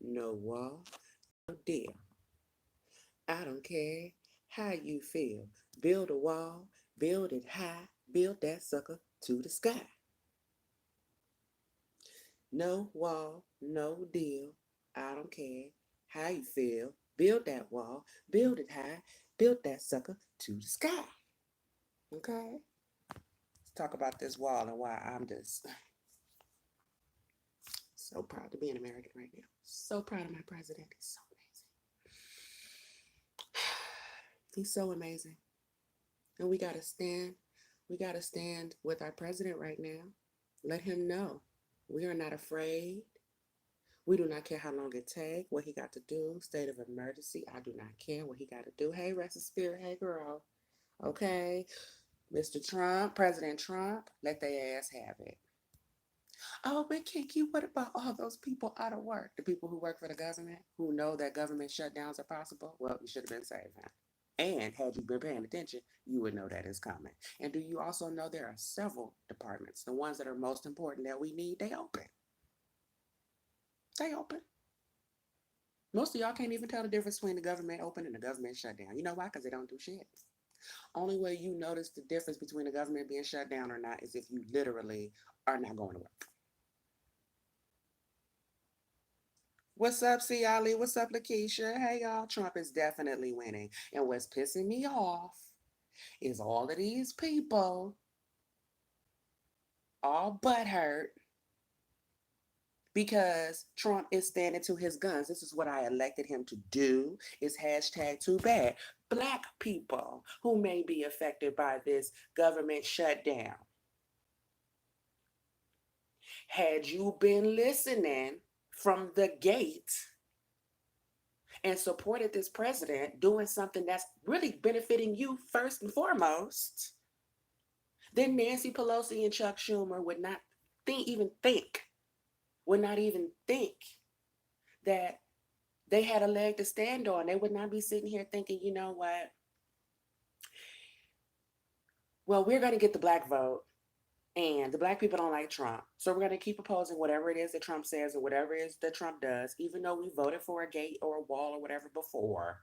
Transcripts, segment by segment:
no wall, no deal. I don't care how you feel. Build a wall, build it high, build that sucker to the sky. No wall, no deal. I don't care how you feel. Build that wall, build it high, build that sucker to the sky. Okay? Let's talk about this wall and why I'm just so proud to be an American right now. So proud of my president. He's so amazing. He's so amazing. And we gotta stand with our president right now. Let him know we are not afraid. We do not care how long it takes, what he got to do, state of emergency. I do not care what he got to do. Hey, rest in spirit. Hey, girl. Okay. Mr. Trump, President Trump, let their ass have it. Oh, but Kiki, what about all those people out of work? The people who work for the government, who know that government shutdowns are possible? Well, you should have been saving. And had you been paying attention, you would know that is coming. And do you also know there are several departments, the ones that are most important that we need, they open. They open. Most of y'all can't even tell the difference between the government open and the government shut down. You know why? Because they don't do shit. Only way you notice the difference between the government being shut down or not is if you literally are not going to work. What's up, C. Ali? What's up, Lakeisha? Hey, y'all. Trump is definitely winning. And what's pissing me off is all of these people all butthurt because Trump is standing to his guns. This is what I elected him to do. It's hashtag too bad. Black people who may be affected by this government shutdown. Had you been listening from the gate and supported this president doing something that's really benefiting you first and foremost, then Nancy Pelosi and Chuck Schumer would not would not even think that they had a leg to stand on. They would not be sitting here thinking, you know what? Well, we're going to get the black vote, and the black people don't like Trump. So we're going to keep opposing whatever it is that Trump says and whatever it is that Trump does, even though we voted for a gate or a wall or whatever before.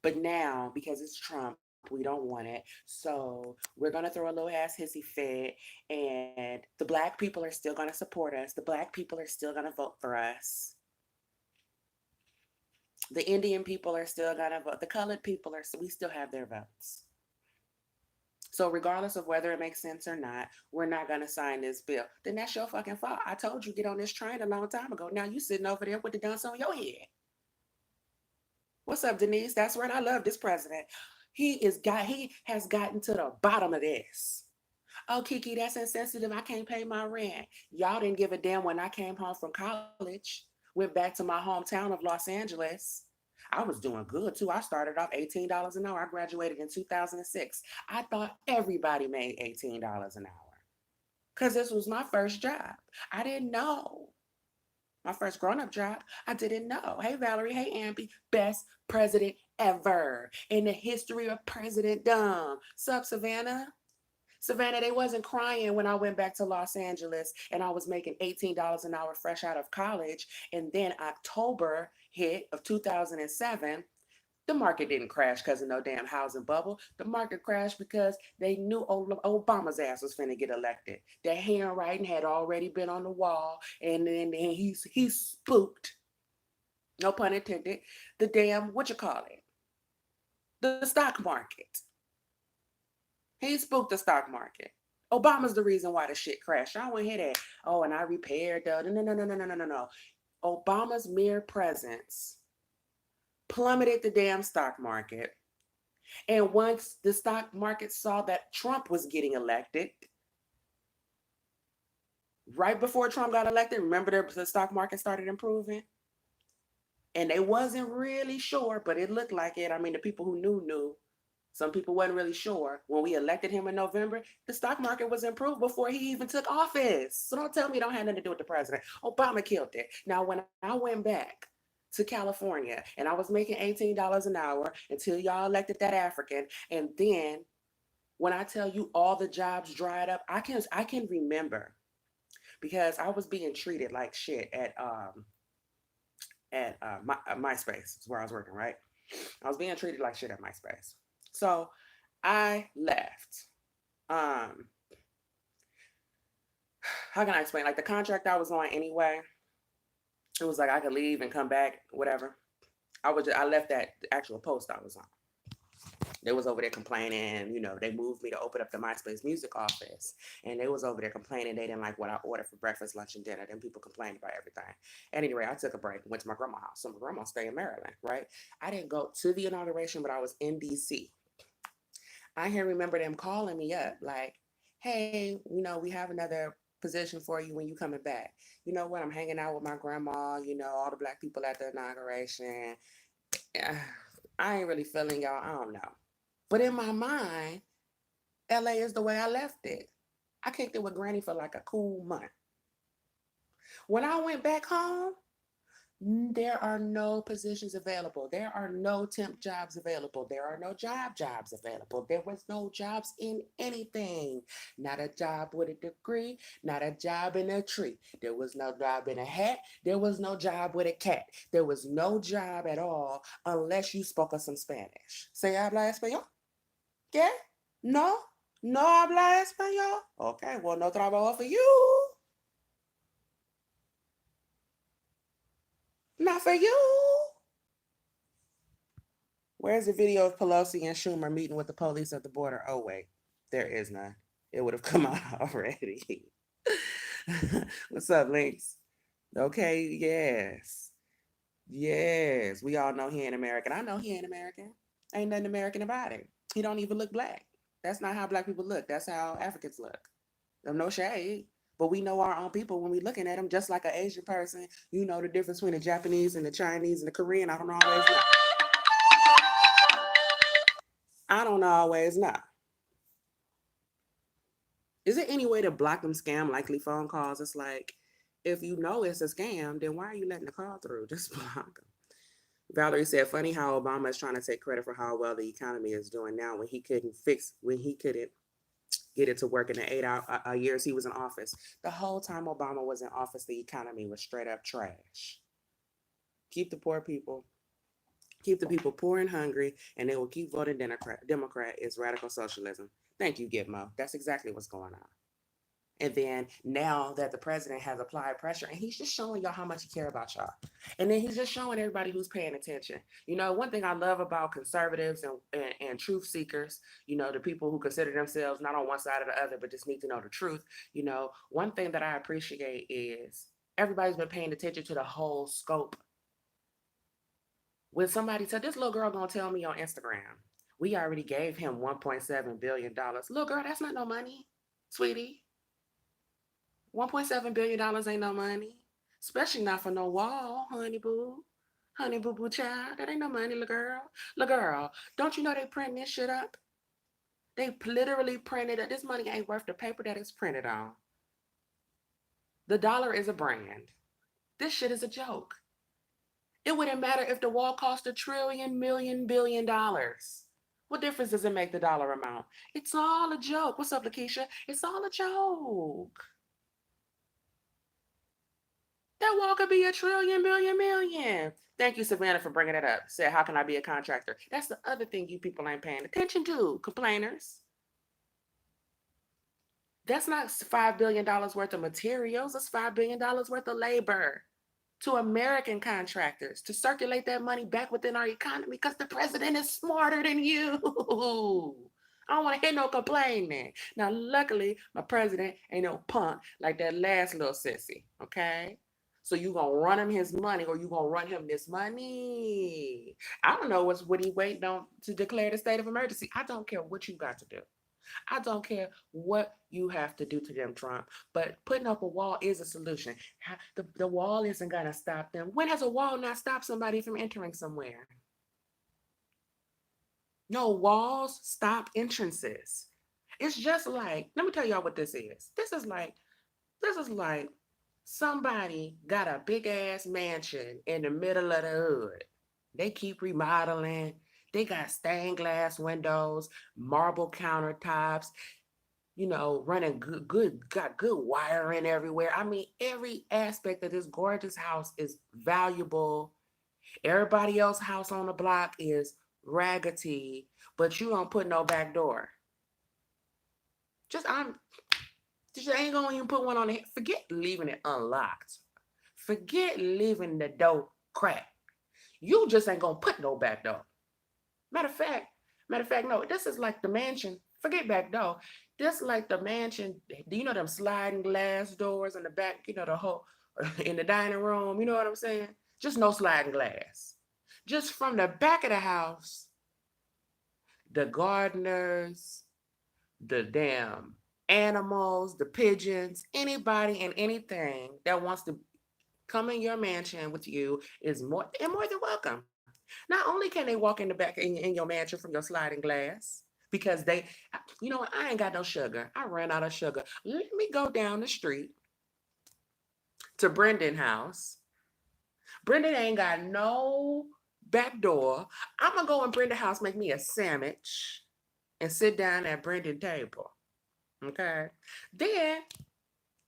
But now, because it's Trump, we don't want it. So we're going to throw a little ass hissy fit, and the black people are still going to support us. The black people are still going to vote for us. The Indian people are still going to vote. The colored people we still have their votes. So regardless of whether it makes sense or not, we're not going to sign this bill. Then that's your fucking fault. I told you get on this train a long time ago. Now you sitting over there with the dunce on your head. What's up, Denise? That's right. I love this president. He has gotten to the bottom of this. Oh, Kiki, that's insensitive. I can't pay my rent. Y'all didn't give a damn when I came home from college. Went back to my hometown of Los Angeles. I was doing good too. I started off $18 an hour. I graduated in 2006. I thought everybody made $18 an hour because this was my first job. I didn't know. My first grown-up job, I didn't know. Hey, Valerie. Hey, Amby. Best president ever in the history of President-dom. Sup, Savannah? Savannah, they wasn't crying when I went back to Los Angeles and I was making $18 an hour fresh out of college. And then October hit of 2007. The market didn't crash because of no damn housing bubble. The market crashed because they knew Obama's ass was finna get elected. That handwriting had already been on the wall, and then he spooked, no pun intended, the damn, what you call it, the stock market. He spooked the stock market. Obama's the reason why the shit crashed. I don't want to hear that. Oh, and I repaired the no. Obama's mere presence plummeted the damn stock market. And once the stock market saw that Trump was getting elected, right before Trump got elected, remember the stock market started improving? And they wasn't really sure, but it looked like it. I mean, the people who knew. Some people wasn't really sure. When we elected him in November, the stock market was improved before he even took office. So don't tell me it don't have nothing to do with the president. Obama killed it. Now, when I went back to California and I was making $18 an hour until y'all elected that African, and then when I tell you all the jobs dried up, I can remember because I was being treated like shit at MySpace, is where I was working, right? I was being treated like shit at MySpace. So I left. Um, how can I explain? Like the contract I was on anyway, it was like I could leave and come back, whatever. I left that actual post I was on. They was over there complaining, they moved me to open up the MySpace music office. And they was over there complaining they didn't like what I ordered for breakfast, lunch, and dinner. Then people complained about everything. Anyway, I took a break and went to my grandma's house. So my grandma stayed in Maryland, right? I didn't go to the inauguration, but I was in DC. I can remember them calling me up like, hey, we have another position for you when you coming back. You know what? I'm hanging out with my grandma, all the black people at the inauguration. I ain't really feeling y'all. I don't know. But in my mind, LA is the way I left it. I kicked it with Granny for like a cool month. When I went back home, there are no positions available. There are no temp jobs available. There are no jobs available. There was no jobs in anything. Not a job with a degree, not a job in a tree. There was no job in a hat. There was no job with a cat. There was no job at all unless you spoke some Spanish. ¿Se habla español? ¿Qué? No? No habla español? Okay, well, no trabajo for you. Not for you. Where's the video of Pelosi and Schumer meeting with the police at the border? Oh, wait, there is none. It would have come out already. What's up, Links? Okay, yes. Yes, we all know he ain't American. I know he ain't American. Ain't nothing American about it. He don't even look black. That's not how black people look. That's how Africans look. No shade. But we know our own people when we looking at them, just like an Asian person. You know the difference between the Japanese and the Chinese and the Korean. I don't always know. I don't always know. Is there any way to block them scam likely phone calls? It's like, if you know it's a scam, then why are you letting the call through? Just block them. Valerie said, funny how Obama is trying to take credit for how well the economy is doing now when he couldn't get it to work in the 8 years he was in office. The whole time Obama was in office, the economy was straight up trash. Keep the poor people, keep the people poor and hungry, and they will keep voting Democrat is radical socialism. Thank you, Gitmo. That's exactly what's going on. And then now that the president has applied pressure, and he's just showing y'all how much he cares about y'all. And then he's just showing everybody who's paying attention. One thing I love about conservatives and truth seekers, the people who consider themselves not on one side or the other, but just need to know the truth. One thing that I appreciate is everybody's been paying attention to the whole scope. When somebody said, this little girl gonna tell me on Instagram, we already gave him $1.7 billion. Little girl, that's not no money, sweetie. $1.7 billion ain't no money, especially not for no wall, honey boo. Honey boo boo child. That ain't no money, little girl. Little girl, don't you know they print this shit up? They literally printed it. This money ain't worth the paper that it's printed on. The dollar is a brand. This shit is a joke. It wouldn't matter if the wall cost $1 trillion, million, $billion. What difference does it make the dollar amount? It's all a joke. What's up, Lakeisha? It's all a joke. That wall could be $1 trillion, billion, million. Thank you, Savannah, for bringing it up. Said, how can I be a contractor? That's the other thing you people ain't paying attention to, complainers. That's not $5 billion worth of materials. That's $5 billion worth of labor to American contractors to circulate that money back within our economy because the president is smarter than you. I don't want to hear no complaining. Now, luckily, my president ain't no punk like that last little sissy, okay? So you gonna run him his money or you gonna run him this money? I don't know what he waiting on to declare the state of emergency. I don't care what you got to do. I don't care what you have to do to them, Trump, but putting up a wall is a solution. The wall isn't going to stop them. When has a wall not stopped somebody from entering somewhere? No, walls stop entrances. It's just like, let me tell y'all what this is. This is like somebody got a big ass mansion in the middle of the hood. They keep remodeling. They got stained glass windows, marble countertops, running got good wiring everywhere. I mean, every aspect of this gorgeous house is valuable Everybody else's house on the block is raggedy, but you don't put no back door. I'm just ain't gonna even put one on it. Forget leaving it unlocked. Forget leaving the door cracked. You just ain't gonna put no back door. Matter of fact, no. This is like the mansion. Forget back door. This like the mansion. Do you know them sliding glass doors in the back? You know the whole in the dining room. You know what I'm saying? Just no sliding glass. Just from the back of the house, the gardeners, the damn animals, the pigeons, anybody and anything that wants to come in your mansion with you is more than welcome. Not only can they walk in the back in your mansion from your sliding glass, because you know what, I ain't got no sugar. I ran out of sugar. Let me go down the street to Brendan house. Brendan ain't got no back door. I'm gonna go in Brendan house, make me a sandwich, and sit down at Brendan table. Okay. Then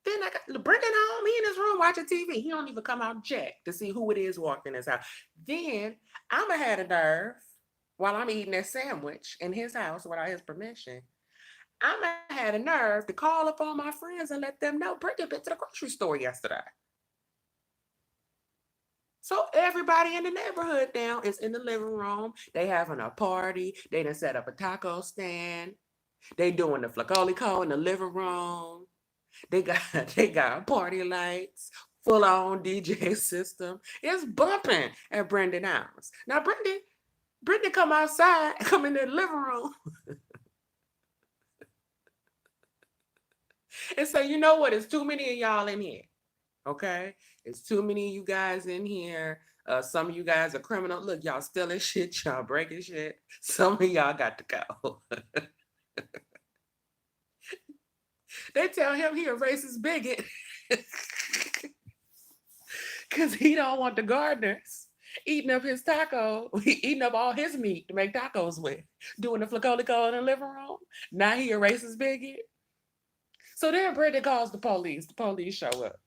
I got Brendan home. He in his room watching TV. He don't even come out and check to see who it is walking in his house. Then I'ma have the nerve while I'm eating that sandwich in his house without his permission. I'ma have the nerve to call up all my friends and let them know Brendan been to the grocery store yesterday. So everybody in the neighborhood now is in the living room. They having a party. They done set up a taco stand. They doing the flacolico in the living room. They got they got party lights, full on DJ system. It's bumping at Brendan house. Now Brendan come outside, come in the living room, and say, you know what? It's too many of y'all in here. Okay, it's too many of you guys in here. Some of you guys are criminal. Look, y'all stealing shit, y'all breaking shit. Some of y'all got to go. They tell him he a racist bigot because he don't want the gardeners eating up his taco, eating up all his meat to make tacos with, doing the flacolico in the living room. Now he a racist bigot. So then Brittany calls the police. The police show up.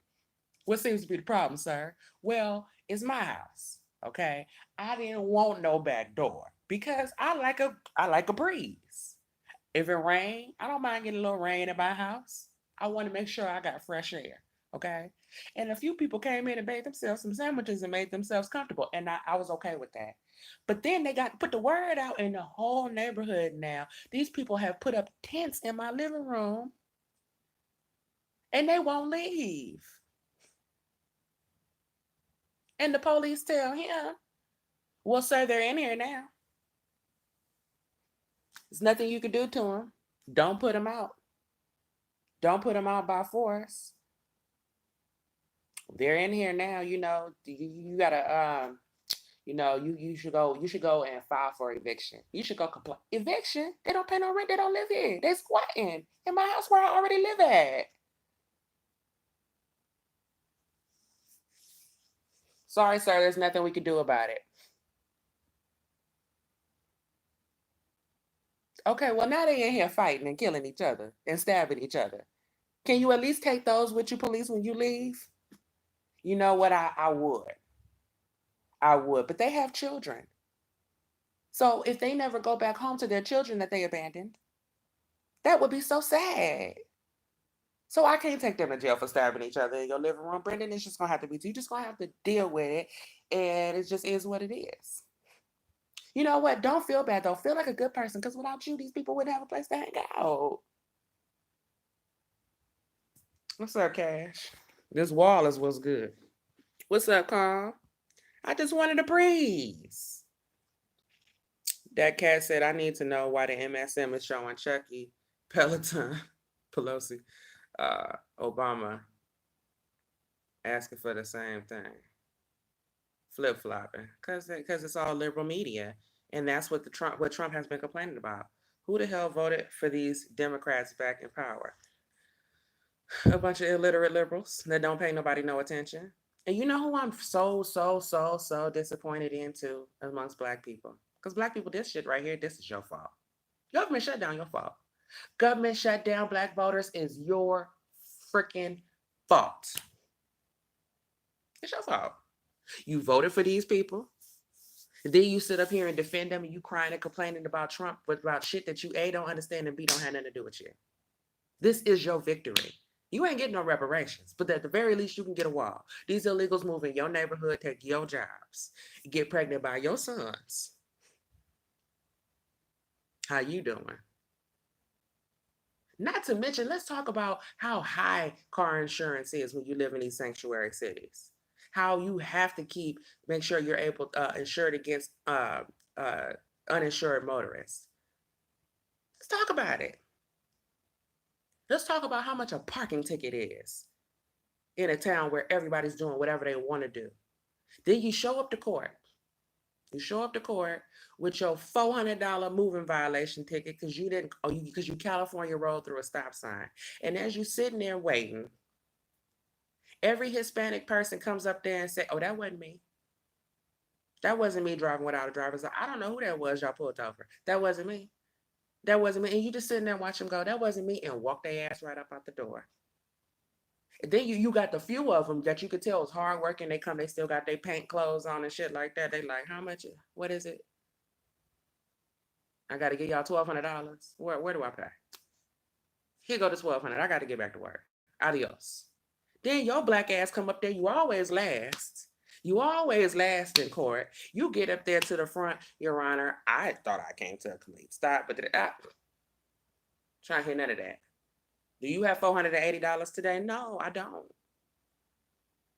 What seems to be the problem, sir? Well, it's my house. Okay. I didn't want no back door because I like a breeze. If it rain, I don't mind getting a little rain in my house. I want to make sure I got fresh air. Okay. And a few people came in and made themselves some sandwiches and made themselves comfortable. And I was okay with that. But then they got put the word out in the whole neighborhood now. These people have put up tents in my living room and they won't leave. And the police tell him, well, sir, they're in here now. There's nothing you can do to them. Don't put them out. Don't put them out by force. They're in here now. You gotta you should go and file for eviction. You should go complain. Eviction? They don't pay no rent. They don't live here. They squatting in my house where I already live at. Sorry, sir. There's nothing we can do about it. Okay, well now they in here fighting and killing each other and stabbing each other. Can you at least take those with you, police, when you leave? You know what? I would. I would. But they have children. So if they never go back home to their children that they abandoned, that would be so sad. So I can't take them to jail for stabbing each other in your living room, Brendan. It's just gonna have to be. You just gonna have to deal with it, and it just is what it is. You know what? Don't feel bad though. Feel like a good person, because without you, these people wouldn't have a place to hang out. What's up, Cash? This wall is what's good. What's up, Carl? I just wanted to breeze. That cat said, I need to know why the MSM is showing Chucky, Peloton, Pelosi, Obama asking for the same thing. Flip-flopping. Because it's all liberal media. And that's what Trump has been complaining about. Who the hell voted for these Democrats back in power? A bunch of illiterate liberals that don't pay nobody no attention. And you know who I'm so disappointed in too amongst Black people? Because Black people, this shit right here, this is your fault. Government shutdown, your fault. Government shutdown, Black voters is your freaking fault. It's your fault. You voted for these people. Then you sit up here and defend them and you crying and complaining about Trump, but about shit that you A, don't understand, and B, don't have nothing to do with you. This is your victory. You ain't getting no reparations, but at the very least, you can get a wall. These illegals move in your neighborhood, take your jobs, get pregnant by your sons. How you doing? Not to mention, let's talk about how high car insurance is when you live in these sanctuary cities. How you have to make sure you're able insured against uh, uninsured motorists. Let's talk about it. Let's talk about how much a parking ticket is in a town where everybody's doing whatever they want to do. Then you show up to court. You show up to court with your $400 moving violation ticket because you California rolled through a stop sign. And as you sitting there waiting, every Hispanic person comes up there and say, "Oh, that wasn't me. That wasn't me driving without a driver's license. I don't know who that was y'all pulled over. That wasn't me. That wasn't me." And you just sitting there and watch them go, "That wasn't me," and walk their ass right up out the door. And then you got the few of them that you could tell is hard working. They still got their paint clothes on and shit like that. They like, "How much? What is it? I got to give y'all $1,200. Where do I pay? Here go the 1,200. I got to get back to work. Adios." Then your black ass come up there. You always last. You always last in court. You get up there to the front, Your Honor. I thought I came to a complete stop, but trying to hear none of that. Do you have $480 today? No, I don't.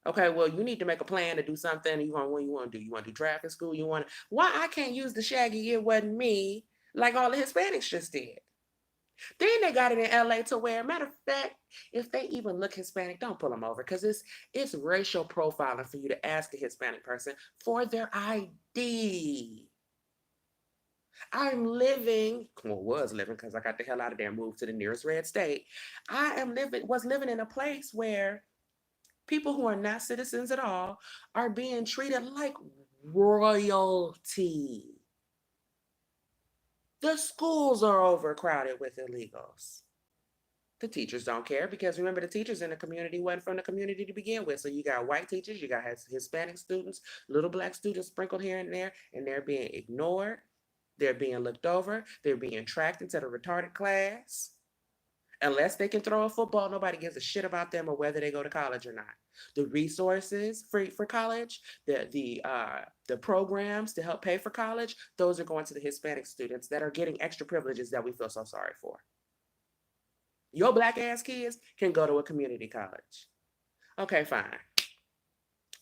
Okay, well, you need to make a plan to do something. What you want to do? You want to do traffic school? Why I can't use the Shaggy? It wasn't me, like all the Hispanics just did. Then they got it in LA to where, matter of fact, if they even look Hispanic, don't pull them over because it's racial profiling for you to ask a Hispanic person for their ID. Was living because I got the hell out of there and moved to the nearest red state. Was living in a place where people who are not citizens at all are being treated like royalty. The schools are overcrowded with illegals. The teachers don't care because remember, the teachers in the community wasn't from the community to begin with. So you got white teachers, you got Hispanic students, little black students sprinkled here and there, and they're being ignored. They're being looked over. They're being tracked into the retarded class. Unless they can throw a football, nobody gives a shit about them or whether they go to college or not. The resources for college, the programs to help pay for college, those are going to the Hispanic students that are getting extra privileges that we feel so sorry for. Your black ass kids can go to a community college. Okay, fine.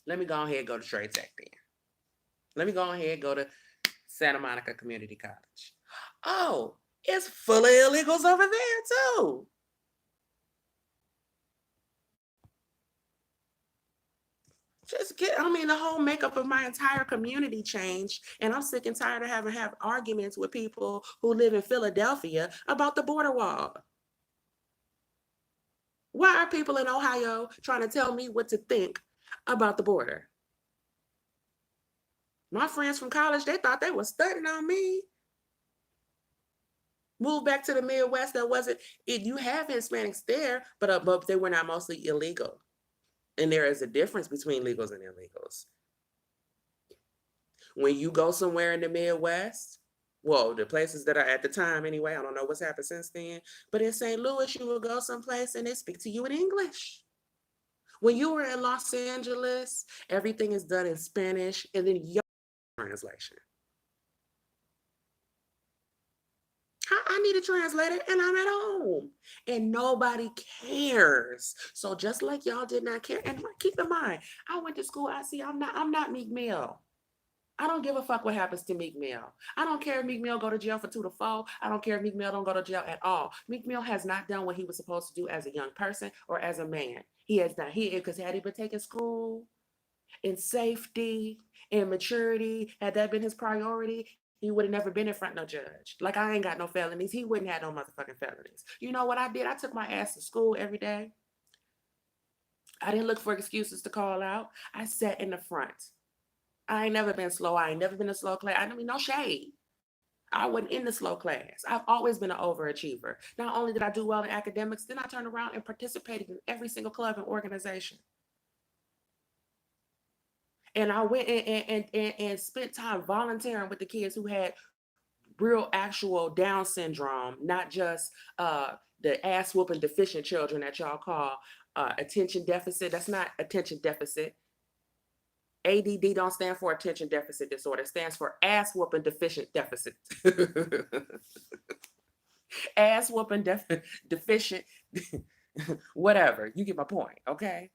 Let me go ahead and go to Trade Tech then. Let me go ahead and go to Santa Monica Community College. Oh, it's full of illegals over there too. The whole makeup of my entire community changed, and I'm sick and tired of having arguments with people who live in Philadelphia about the border wall. Why are people in Ohio trying to tell me what to think about the border? My friends from college, they thought they were studying on me. Moved back to the Midwest, you have Hispanics there, but they were not mostly illegal. And there is a difference between legals and illegals. When you go somewhere in the Midwest, well, the places that are at the time anyway, I don't know what's happened since then, but in St. Louis, you will go someplace and they speak to you in English. When you were in Los Angeles, everything is done in Spanish and then your translation. I need a translator and I'm at home and nobody cares. So just like y'all did not care, and keep in mind, I went to school. I'm not Meek Mill. I don't give a fuck what happens to Meek Mill. I don't care if Meek Mill go to jail for 2 to 4. I don't care if Meek Mill don't go to jail at all. Meek Mill has not done what he was supposed to do as a young person or as a man. He has not. Because had he been taking school in safety and maturity, had that been his priority, he would have never been in front of no judge. Like, I ain't got no felonies. He wouldn't have no motherfucking felonies. You know what I did? I took my ass to school every day. I didn't look for excuses to call out. I sat in the front. I ain't never been slow. I ain't never been a slow class. I mean, no shade. I wasn't in the slow class. I've always been an overachiever. Not only did I do well in academics, then I turned around and participated in every single club and organization. And I went and spent time volunteering with the kids who had real actual Down syndrome, not just the ass whooping deficient children that y'all call attention deficit. That's not attention deficit. ADD don't stand for attention deficit disorder. It stands for ass whooping deficient deficit. Ass whooping deficient, whatever. You get my point, okay?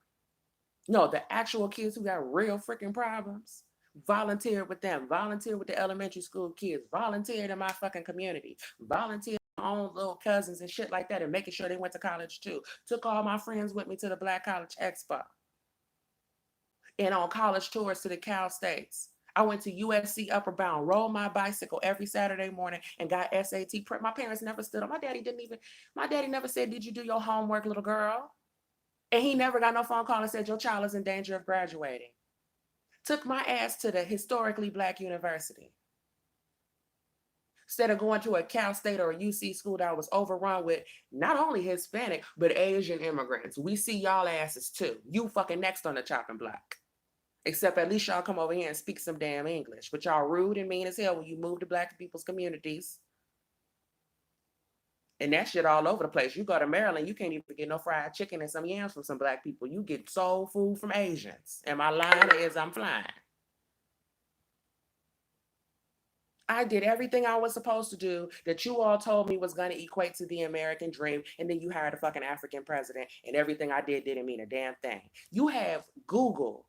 No, the actual kids who got real freaking problems. Volunteer with them, volunteer with the elementary school kids, volunteered in my fucking community, volunteer my own little cousins and shit like that, and making sure they went to college too. Took all my friends with me to the Black College Expo and on college tours to the Cal States. I went to USC Upper Bound, rode my bicycle every Saturday morning and got SAT prep. My parents never stood up. My daddy never said, "Did you do your homework, little girl?" And he never got no phone call and said, "Your child is in danger of graduating." Took my ass to the historically Black university. Instead of going to a Cal State or a UC school that was overrun with not only Hispanic, but Asian immigrants. We see y'all asses too. You fucking next on the chopping block. Except at least y'all come over here and speak some damn English. But y'all rude and mean as hell when you move to Black people's communities. And that shit all over the place. You go to Maryland, you can't even get no fried chicken and some yams from some Black people. You get soul food from Asians. And my line is, I'm flying. I did everything I was supposed to do that you all told me was going to equate to the American dream. And then you hired a fucking African president. And everything I did didn't mean a damn thing. You have Google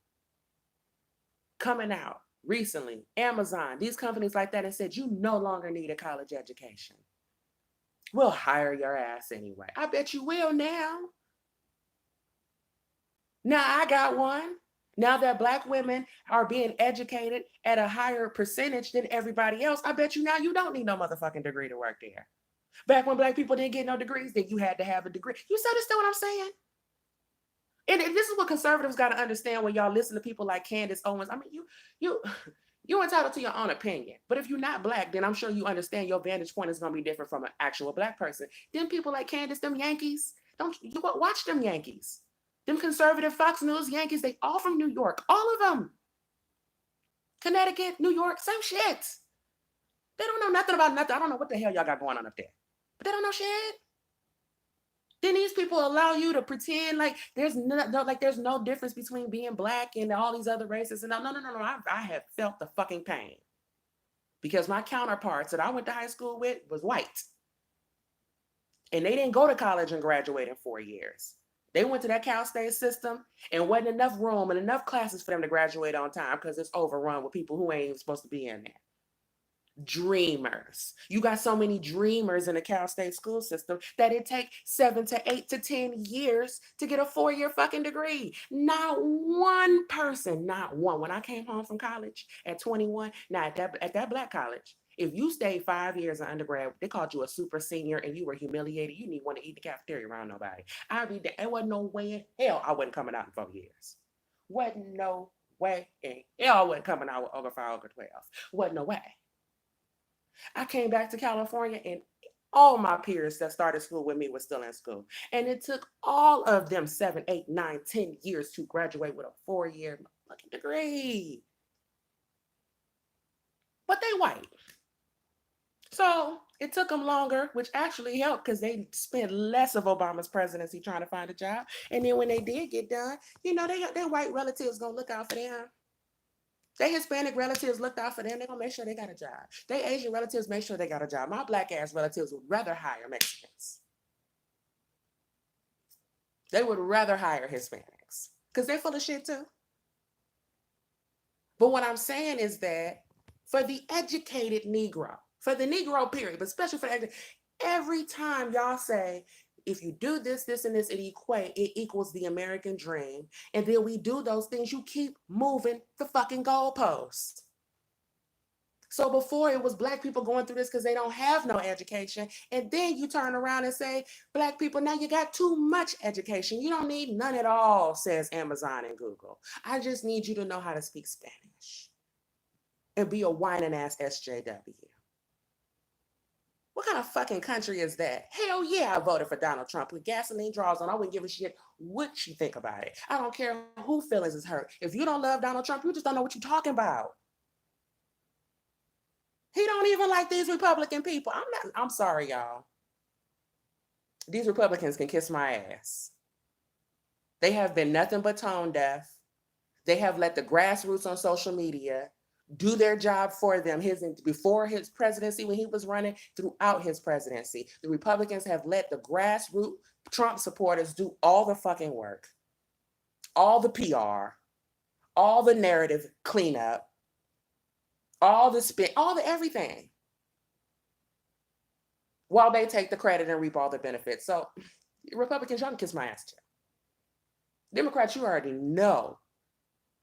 coming out recently, Amazon, these companies like that, and said you no longer need a college education. We'll hire your ass anyway. I bet you will now. Now I got one. Now that Black women are being educated at a higher percentage than everybody else, I bet you now you don't need no motherfucking degree to work there. Back when Black people didn't get no degrees, then you had to have a degree. You understand what I'm saying? And this is what conservatives got to understand when y'all listen to people like Candace Owens. I mean, you're entitled to your own opinion. But if you're not Black, then I'm sure you understand your vantage point is going to be different from an actual Black person. Then people like Candace, them Yankees, don't you watch them Yankees. Them conservative Fox News Yankees, they all from New York. All of them. Connecticut, New York, same shit. They don't know nothing about nothing. I don't know what the hell y'all got going on up there. But they don't know shit. Then these people allow you to pretend like there's no difference between being Black and all these other races. And no. I have felt the fucking pain because my counterparts that I went to high school with was white, and they didn't go to college and graduate in 4 years. They went to that Cal State system and wasn't enough room and enough classes for them to graduate on time because it's overrun with people who ain't even supposed to be in there. Dreamers. You got so many dreamers in the Cal State school system that it takes 7 to 8 to 10 years to get a 4-year fucking degree. Not one person, not one. When I came home from college at 21, now at that Black college, if you stayed 5 years in undergrad, they called you a super senior and you were humiliated. You didn't want to eat the cafeteria around nobody. There wasn't no way in hell I wasn't coming out in 4 years. Wasn't no way in hell I wasn't coming out with over 5, over 12. Wasn't no way. I came back to California and all my peers that started school with me were still in school. And it took all of them 7, 8, 9, 10 years to graduate with a 4-year fucking degree. But they white. So it took them longer, which actually helped because they spent less of Obama's presidency trying to find a job. And then when they did get done, their white relatives gonna look out for them. Their Hispanic relatives looked out for them. They're going to make sure they got a job. Their Asian relatives make sure they got a job. My Black ass relatives would rather hire Mexicans. They would rather hire Hispanics because they're full of shit too. But what I'm saying is that for the educated Negro, for the Negro period, but especially for every time y'all say, if you do this, this, and this, it equals the American dream. And then we do those things, you keep moving the fucking goalpost. So before it was Black people going through this because they don't have no education. And then you turn around and say, Black people, now you got too much education. You don't need none at all, says Amazon and Google. I just need you to know how to speak Spanish and be a whining ass SJW. What kind of fucking country is that? Hell yeah, I voted for Donald Trump. With gasoline draws on, I wouldn't give a shit what you think about it. I don't care who feelings is hurt. If you don't love Donald Trump, you just don't know what you're talking about. He don't even like these Republican people. I'm sorry, y'all. These Republicans can kiss my ass. They have been nothing but tone deaf. They have let the grassroots on social media do their job for them. Before his presidency, when he was running, throughout his presidency, the Republicans have let the grassroots Trump supporters do all the fucking work, all the PR, all the narrative cleanup, all the spin, all the everything, while they take the credit and reap all the benefits. So Republicans, y'all can kiss my ass too. Democrats, you already know.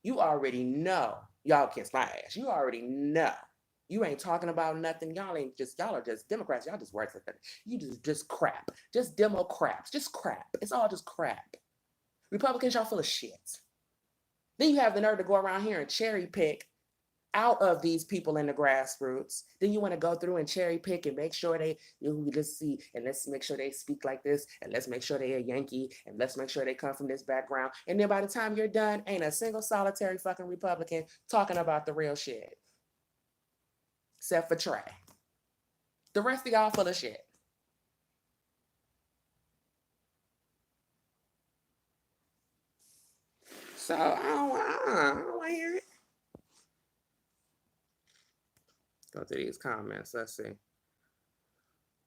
Y'all kiss my ass. You already know. You ain't talking about nothing. Y'all are just Democrats. Y'all just work for that. You just crap. Just demo craps. Just crap. It's all just crap. Republicans, y'all full of shit. Then you have the nerve to go around here and cherry pick out of these people in the grassroots. Then you want to go through and cherry pick and make sure let's make sure they speak like this, and let's make sure they're a Yankee, and let's make sure they come from this background. And then by the time you're done, ain't a single solitary fucking Republican talking about the real shit. Except for Trey. The rest of y'all full of shit. So I don't want to hear it. Go to these comments. Let's see.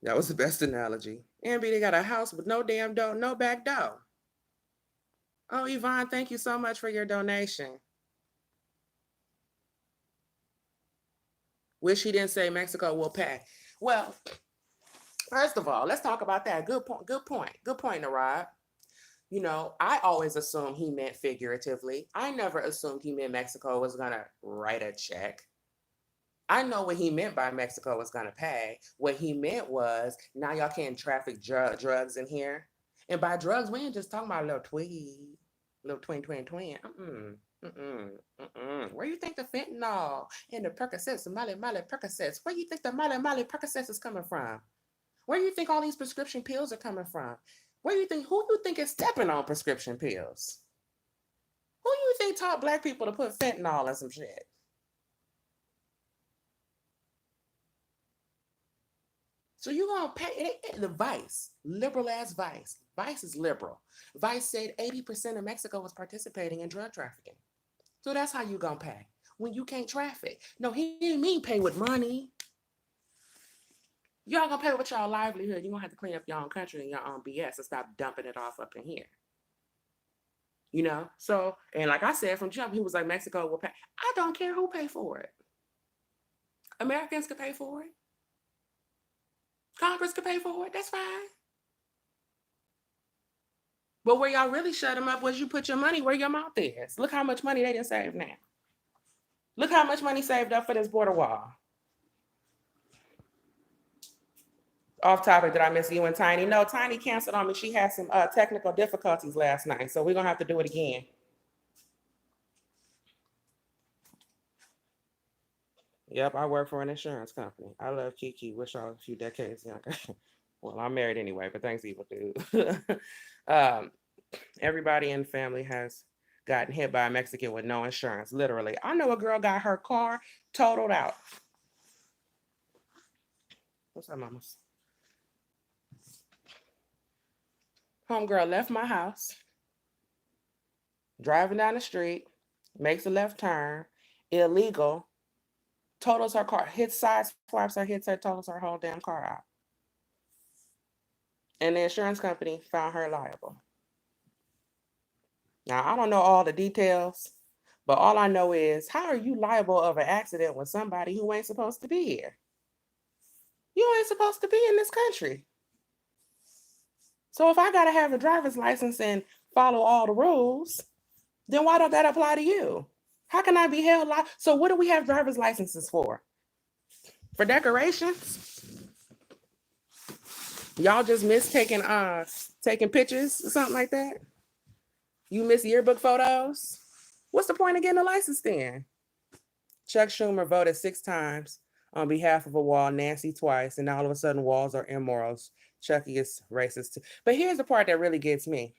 That was the best analogy. Ambi, they got a house with no damn door, no back door. Oh, Yvonne, thank you so much for your donation. Wish he didn't say Mexico will pay. Well, first of all, let's talk about that. Good point, Narad. You know, I always assumed he meant figuratively. I never assumed he meant Mexico was gonna write a check. I know what he meant by Mexico was going to pay. What he meant was, now y'all can't traffic drugs in here. And by drugs, we ain't just talking about a little tween. Where you think the fentanyl and the Percocets, the Molly Percocets, where you think the Molly Percocets is coming from? Where you think all these prescription pills are coming from? Who you think is stepping on prescription pills? Who you think taught black people to put fentanyl in some shit? So you're going to pay the Vice, liberal ass Vice. Vice is liberal. Vice said 80% of Mexico was participating in drug trafficking. So that's how you going to pay when you can't traffic. No, he didn't mean pay with money. Y'all going to pay with y'all livelihood. You're going to have to clean up your own country and your own BS and stop dumping it off up in here. You know? So, and like I said from jump, he was like, Mexico will pay. I don't care who pay for it. Americans could pay for it. Congress could pay for it. That's fine. But where y'all really shut them up was you put your money where your mouth is. Look how much money they didn't save now. Look how much money saved up for this border wall. Off topic, did I miss you and Tiny? No, Tiny canceled on me. She had some technical difficulties last night, so we're going to have to do it again. Yep, I work for an insurance company. I love Kiki. Wish I was a few decades younger. Well, I'm married anyway, but thanks, evil dude. Everybody in the family has gotten hit by a Mexican with no insurance, literally. I know a girl got her car totaled out. What's up, mamas? Homegirl left my house, driving down the street, makes a left turn, illegal, totals her car, hits side swipes her, hits her, totals her whole damn car out. And the insurance company found her liable. Now, I don't know all the details, but all I know is, how are you liable of an accident with somebody who ain't supposed to be here? You ain't supposed to be in this country. So if I got to have a driver's license and follow all the rules, then why don't that apply to you? How can I be held liable? So what do we have driver's licenses for? For decorations? Y'all just miss taking pictures or something like that? You miss yearbook photos? What's the point of getting a license then? Chuck Schumer voted 6 times on behalf of a wall, Nancy twice, and all of a sudden walls are immorals. Chucky is racist too. But here's the part that really gets me.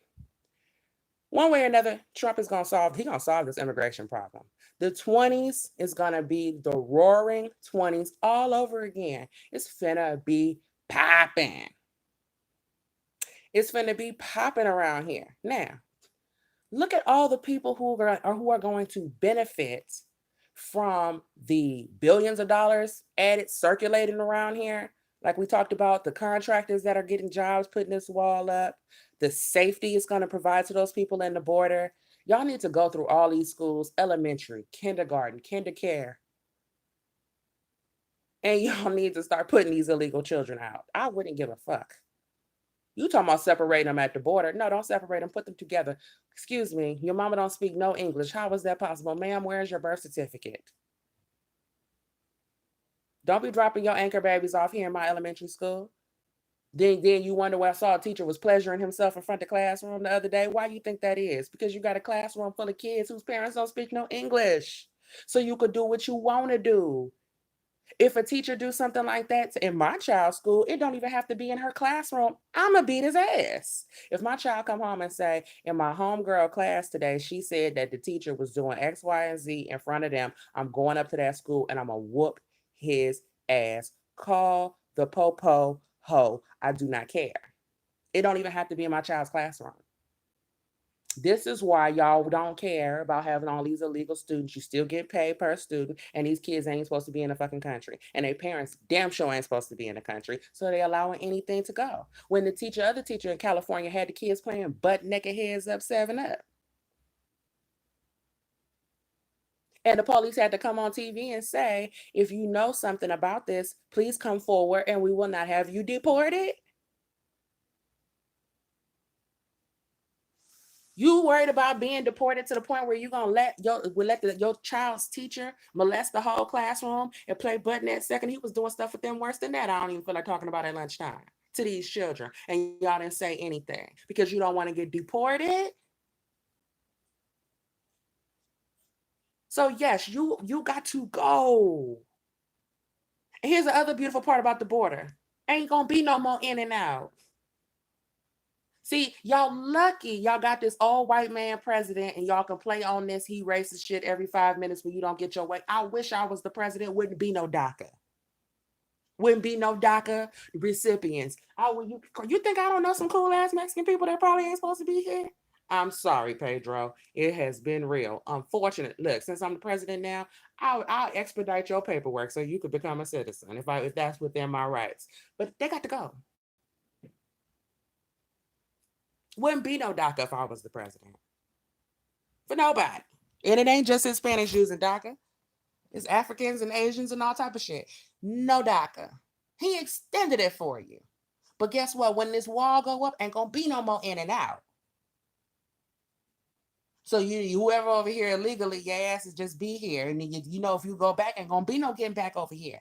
One way or another, Trump is gonna solve this immigration problem. The 20s is gonna be the roaring 20s all over again. It's finna be popping. It's finna be popping around here. Now, look at all the people who are going to benefit from the billions of dollars added circulating around here. Like we talked about, the contractors that are getting jobs putting this wall up, the safety it's going to provide to those people in the border. Y'all need to go through all these schools, elementary, kindergarten, kindercare, and y'all need to start putting these illegal children out. I wouldn't give a fuck. You talking about separating them at the border. No, don't separate them. Put them together. Excuse me, your mama don't speak no English. How is that possible? Ma'am, where's your birth certificate? Don't be dropping your anchor babies off here in my elementary school. Then you wonder why I saw a teacher was pleasuring himself in front of the classroom the other day. Why you think that is? Because you got a classroom full of kids whose parents don't speak no English. So you could do what you want to do. If a teacher do something like that in my child's school, it don't even have to be in her classroom. I'ma beat his ass. If my child come home and say, in my homegirl class today, she said that the teacher was doing X, Y, and Z in front of them, I'm going up to that school and I'm gonna whoop his ass. Call the po-po ho. I do not care. It don't even have to be in my child's classroom. This is why y'all don't care about having all these illegal students. You still get paid per student, and these kids ain't supposed to be in the fucking country. And their parents damn sure ain't supposed to be in the country. So they allowing anything to go. When the other teacher in California had the kids playing butt naked heads up 7-Up. And the police had to come on TV and say, if you know something about this, please come forward and we will not have you deported. You worried about being deported to the point where you're gonna let your child's teacher molest the whole classroom and play butt net second? He was doing stuff with them worse than that. I don't even feel like talking about at lunchtime to these children, and y'all didn't say anything because you don't want to get deported. So yes, you got to go. And here's the other beautiful part about the border: ain't gonna be no more in and out. See, y'all lucky y'all got this old white man president and y'all can play on this he racist shit every 5 minutes when you don't get your way. I wish I was the president. Wouldn't be no DACA. Wouldn't be no DACA recipients. You think I don't know some cool ass Mexican people that probably ain't supposed to be here? I'm sorry, Pedro. It has been real. Unfortunate. Look, since I'm the president now, I'll expedite your paperwork so you could become a citizen if that's within my rights. But they got to go. Wouldn't be no DACA if I was the president. For nobody. And it ain't just Hispanics using DACA. It's Africans and Asians and all type of shit. No DACA. He extended it for you. But guess what? When this wall go up, ain't gonna be no more in and out. So whoever over here illegally, your ass is just be here. And you know if you go back, ain't gonna be no getting back over here.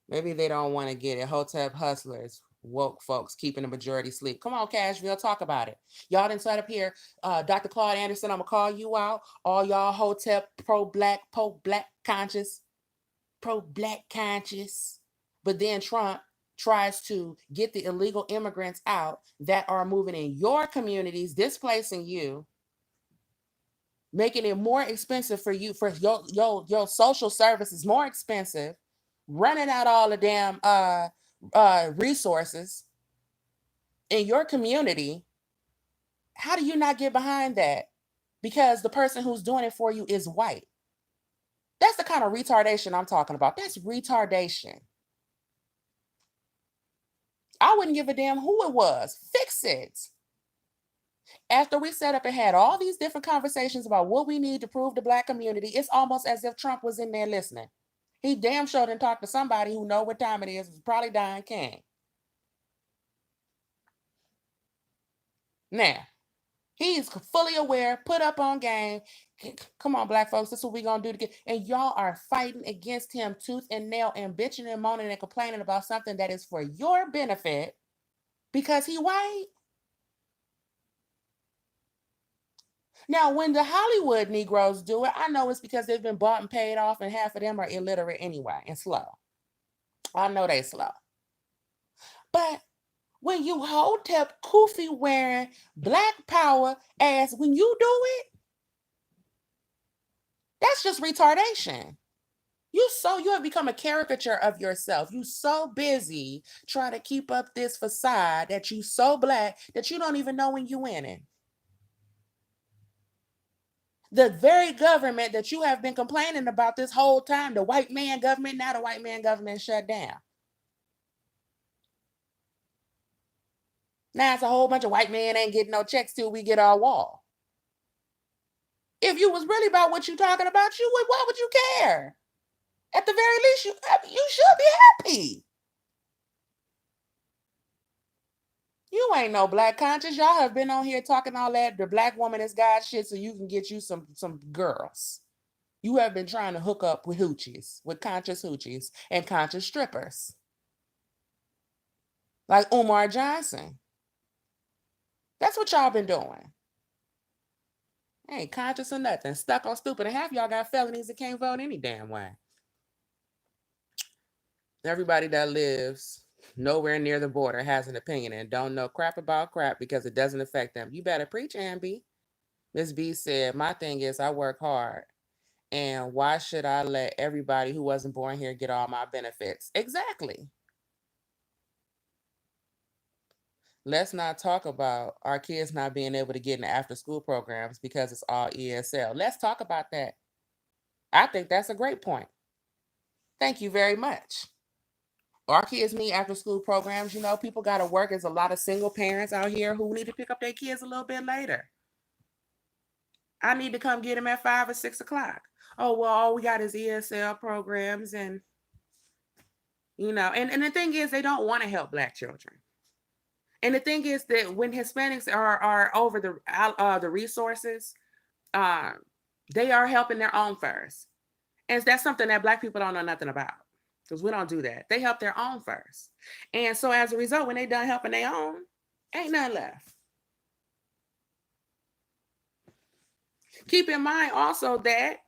Maybe they don't want to get it. Hotep hustlers, woke folks keeping the majority asleep. Come on, Cashville, talk about it. Y'all didn't set up here. Dr. Claude Anderson, I'm going to call you out. All y'all Hotep pro-black conscious. But then Trump tries to get the illegal immigrants out that are moving in your communities, displacing you, making it more expensive for you, for your social services more expensive, running out all the damn resources in your community. How do you not get behind that? Because the person who's doing it for you is white. That's the kind of retardation I'm talking about. That's retardation. I wouldn't give a damn who it was. Fix it. After we set up and had all these different conversations about what we need to prove the Black community, it's almost as if Trump was in there listening. He damn sure didn't talk to somebody who know what time it is. It's probably Diane King. Now, he's fully aware, put up on game. Come on, Black folks, this is what we're going to do to get. And y'all are fighting against him tooth and nail and bitching and moaning and complaining about something that is for your benefit because he white. Now, when the Hollywood Negroes do it, I know it's because they've been bought and paid off, and half of them are illiterate anyway and slow. I know they slow. But when you hotep kufi wearing black power ass, when you do it, that's just retardation. You have become a caricature of yourself. You so busy trying to keep up this facade that you so black that you don't even know when you in it. The very government that you have been complaining about this whole time, the white man government, now the white man government shut down. Now it's a whole bunch of white men ain't getting no checks till we get our wall. If you was really about what you talking about, why would you care? At the very least, you should be happy. You ain't no black conscious. Y'all have been on here talking all that the black woman is God shit so you can get you some girls. You have been trying to hook up with hoochies, with conscious hoochies and conscious strippers. Like Umar Johnson. That's what y'all been doing. Ain't conscious or nothing. Stuck on stupid. And half y'all got felonies that can't vote any damn way. Everybody that lives nowhere near the border has an opinion and don't know crap about crap because it doesn't affect them. You better preach, Ambi. Miss B said, my thing is I work hard. And why should I let everybody who wasn't born here get all my benefits? Exactly. Let's not talk about our kids not being able to get into after school programs because it's all ESL. Let's talk about that. I think that's a great point. Thank you very much. Our kids need after school programs. You know, people got to work. There's a lot of single parents out here who need to pick up their kids a little bit later. I need to come get them at 5 or 6 o'clock. Oh, well, all we got is ESL programs. And, you know, and the thing is, they don't want to help Black children. And the thing is that when Hispanics are over the resources, they are helping their own first. And that's something that Black people don't know nothing about. Because we don't do that. They help their own first. And so as a result, when they done helping their own, ain't nothing left. Keep in mind also that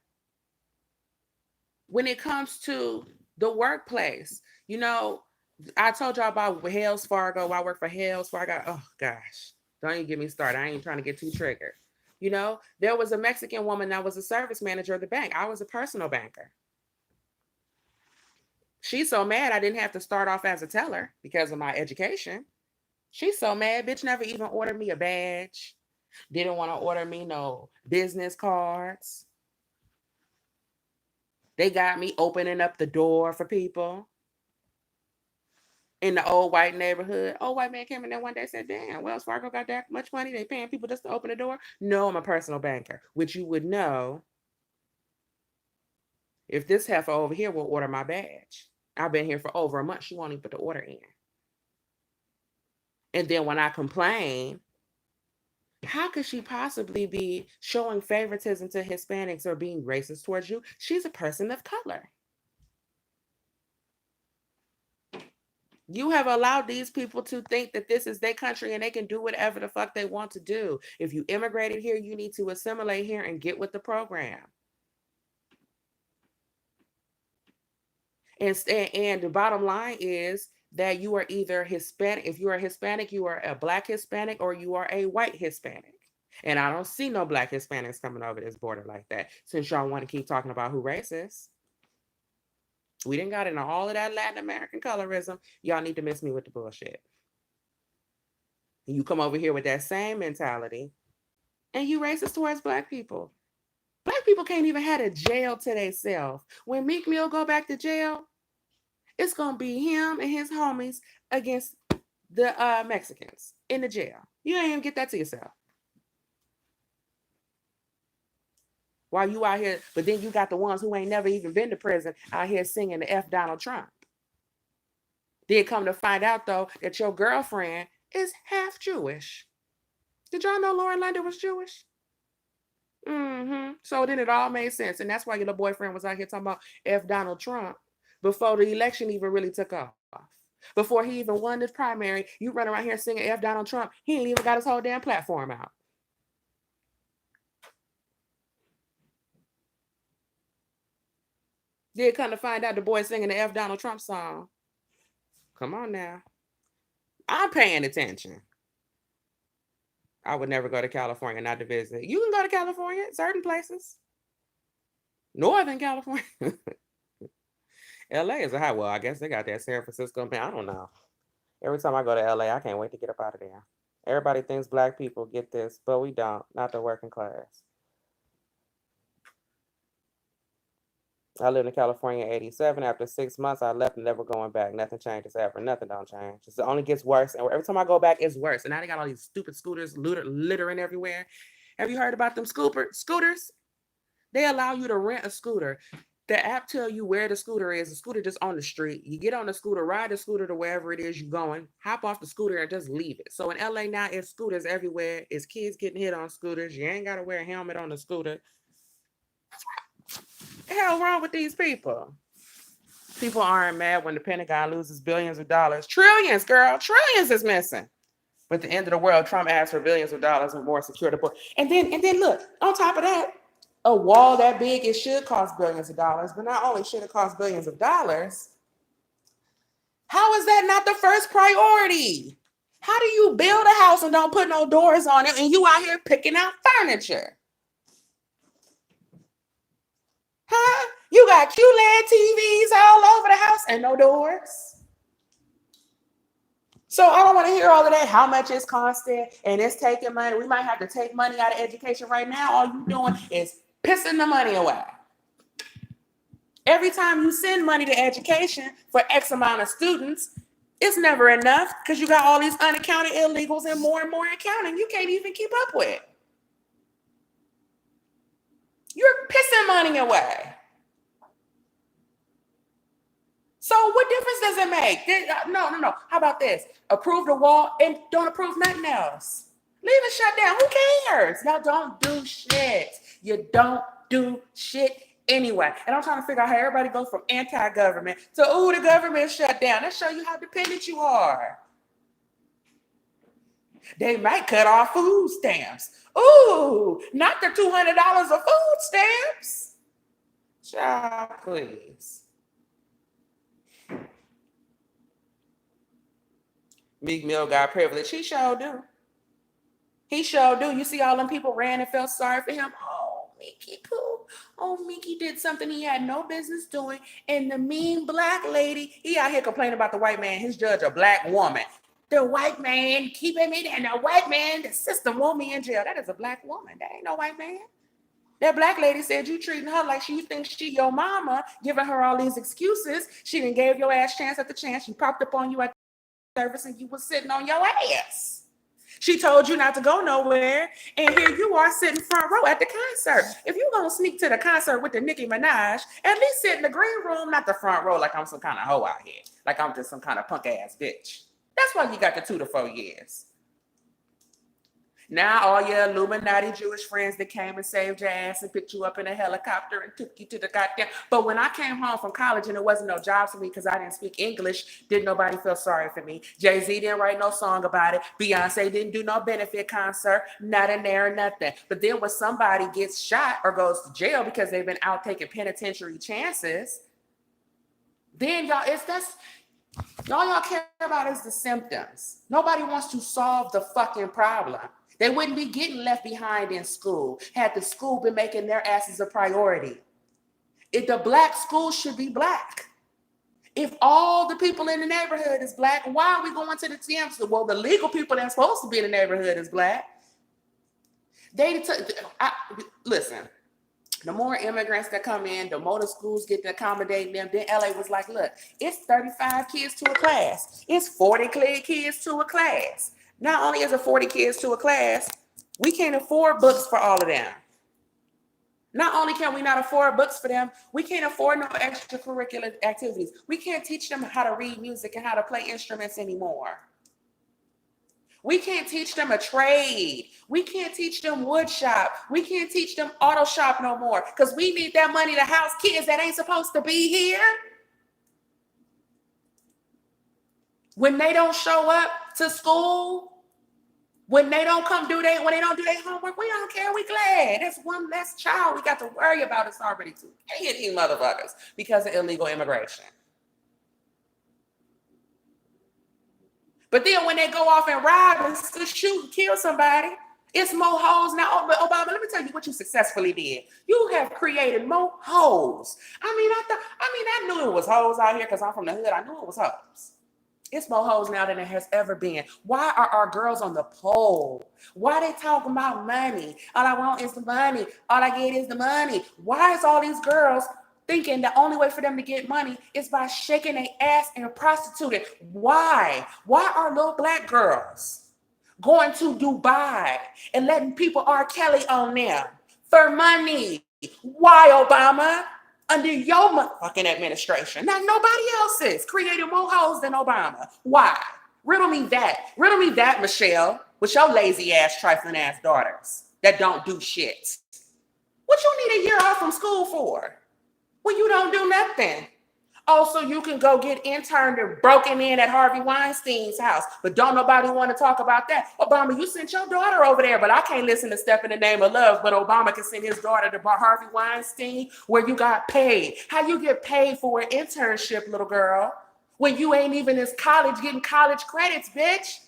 when it comes to the workplace, you know, I told y'all about Wells Fargo. I work for Wells Fargo. Oh, gosh. Don't even get me started. I ain't trying to get too triggered. You know, there was a Mexican woman that was a service manager of the bank. I was a personal banker. She's so mad I didn't have to start off as a teller because of my education. She's so mad, bitch never even ordered me a badge. Didn't want to order me no business cards. They got me opening up the door for people in the old white neighborhood. Old white man came in there one day and said, damn, Wells Fargo got that much money? They paying people just to open the door? No, I'm a personal banker, which you would know if this heifer over here will order my badge. I've been here for over a month. She won't even put the order in. And then when I complain, how could she possibly be showing favoritism to Hispanics or being racist towards you? She's a person of color. You have allowed these people to think that this is their country and they can do whatever the fuck they want to do. If you immigrated here, you need to assimilate here and get with the program. And the bottom line is that you are either Hispanic. If you are Hispanic, you are a Black Hispanic or you are a white Hispanic. And I don't see no Black Hispanics coming over this border like that, since y'all want to keep talking about who racist. We didn't got into all of that Latin American colorism. Y'all need to miss me with the bullshit. You come over here with that same mentality and you racist towards Black people. Black people can't even have a jail to themselves. When Meek Mill go back to jail, it's going to be him and his homies against the Mexicans in the jail. You ain't even get that to yourself. While you out here, but then you got the ones who ain't never even been to prison out here singing the F Donald Trump. Then come to find out, though, that your girlfriend is half Jewish. Did y'all know Lauren London was Jewish? So then it all made sense. And that's why your little boyfriend was out here talking about F Donald Trump before the election even really took off. Before he even won this primary, you run around here singing F Donald Trump. He ain't even got his whole damn platform out. Did come to find out the boy singing the F Donald Trump song. Come on now. I'm paying attention. I would never go to California not to visit. You can go to California, certain places. Northern California. LA is a hot. Well, I guess they got that San Francisco. Man, I don't know. Every time I go to LA, I can't wait to get up out of there. Everybody thinks black people get this, but we don't. Not the working class. I lived in California in 87. After 6 months, I left and never going back. Nothing changes ever. Nothing don't change. It only gets worse. And every time I go back, it's worse. And now they got all these stupid scooters littering everywhere. Have you heard about them scooters? They allow you to rent a scooter. The app tell you where the scooter is. The scooter just on the street. You get on the scooter, ride the scooter to wherever it is you're going, hop off the scooter and just leave it. So in LA now, it's scooters everywhere. It's kids getting hit on scooters. You ain't got to wear a helmet on the scooter. What the hell wrong with these people? People aren't mad when the Pentagon loses billions of dollars. Trillions, girl. Trillions is missing. But at the end of the world, Trump asked for billions of dollars and more security. And then look, on top of that, a wall that big, it should cost billions of dollars. But not only should it cost billions of dollars, how is that not the first priority? How do you build a house and don't put no doors on it and you out here picking out furniture? Huh? You got QLED TVs all over the house and no doors. So I don't want to hear all of that, how much it's costing and it's taking money. We might have to take money out of education right now. All you're doing is pissing the money away. Every time you send money to education for X amount of students, it's never enough because you got all these unaccounted illegals and more accounting you can't even keep up with. You're pissing money away. So what difference does it make? No. How about this? Approve the wall and don't approve nothing else. Leave it shut down. Who cares? Y'all don't do shit. You don't do shit anyway. And I'm trying to figure out how everybody goes from anti-government to, the government shut down. That show you how dependent you are. They might cut off food stamps. Ooh, not the $200 of food stamps. Child, please. Meek Mill got privilege. He sure do. He sure do. You see all them people ran and felt sorry for him. Oh, Mickey poo. Oh, Mickey did something he had no business doing. And the mean black lady, he out here complaining about the white man, his judge, a black woman. The white man keeping me there. And the white man, the system want me in jail. That is a black woman. That ain't no white man. That black lady said you treating her like you think she your mama, giving her all these excuses. She done gave your ass chance after chance. She popped up on you at service and you was sitting on your ass. She told you not to go nowhere, and here you are sitting front row at the concert. If you're gonna sneak to the concert with the Nicki Minaj, at least sit in the green room, not the front row like I'm some kind of hoe out here, like I'm just some kind of punk ass bitch. That's why you got the 2 to 4 years. Now all your Illuminati Jewish friends that came and saved your ass and picked you up in a helicopter and took you to the goddamn. But when I came home from college and there wasn't no jobs for me because I didn't speak English, didn't nobody feel sorry for me. Jay-Z didn't write no song about it. Beyonce didn't do no benefit concert, not in there or nothing. But then when somebody gets shot or goes to jail because they've been out taking penitentiary chances, then y'all care about is the symptoms. Nobody wants to solve the fucking problem. They wouldn't be getting left behind in school had the school been making their asses a priority. If the black school should be black. If all the people in the neighborhood is black, why are we going to the TMs? Well, the legal people that's supposed to be in the neighborhood is black. Listen, the more immigrants that come in, the more the schools get to accommodate them. Then LA was like, look, it's 35 kids to a class. It's 40 kids to a class. Not only is it 40 kids to a class, we can't afford books for all of them. Not only can we not afford books for them, we can't afford no extracurricular activities. We can't teach them how to read music and how to play instruments anymore. We can't teach them a trade. We can't teach them wood shop. We can't teach them auto shop no more because we need that money to house kids that ain't supposed to be here. When they don't show up to school, when they don't do their homework, we don't care. We glad. That's one less child we got to worry about. It's already too many of these motherfuckers because of illegal immigration. But then when they go off and rob and shoot and kill somebody, it's more hoes now. But Obama, let me tell you what you successfully did. You have created more hoes. I knew it was hoes out here because I'm from the hood. I knew it was hoes. It's more hoes now than it has ever been. Why are our girls on the pole? Why they talking about money? All I want is the money. All I get is the money. Why is all these girls thinking the only way for them to get money is by shaking their ass and prostituting? Why? Why are little black girls going to Dubai and letting people R. Kelly on them for money? Why, Obama? Under your motherfucking administration. Not nobody else's. Creating more hoes than Obama. Why? Riddle me that. Riddle me that, Michelle, with your lazy ass, trifling ass daughters that don't do shit. What you need a year off from school for? When you don't do nothing. Also, you can go get interned or broken in at Harvey Weinstein's house, but don't nobody want to talk about that. Obama, you sent your daughter over there, but I can't listen to Step in the Name of Love, but Obama can send his daughter to Harvey Weinstein where you got paid. How you get paid for an internship, little girl, when you ain't even in college getting college credits, bitch?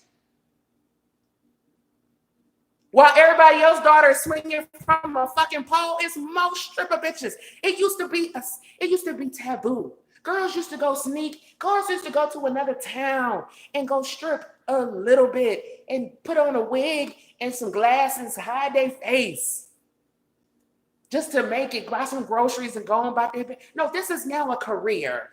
While everybody else's daughter is swinging from a fucking pole, it's most stripper bitches. It used to be taboo. Girls used to go sneak. Girls used to go to another town and go strip a little bit and put on a wig and some glasses, hide their face, just to make it, buy some groceries and go on about their business. No, this is now a career.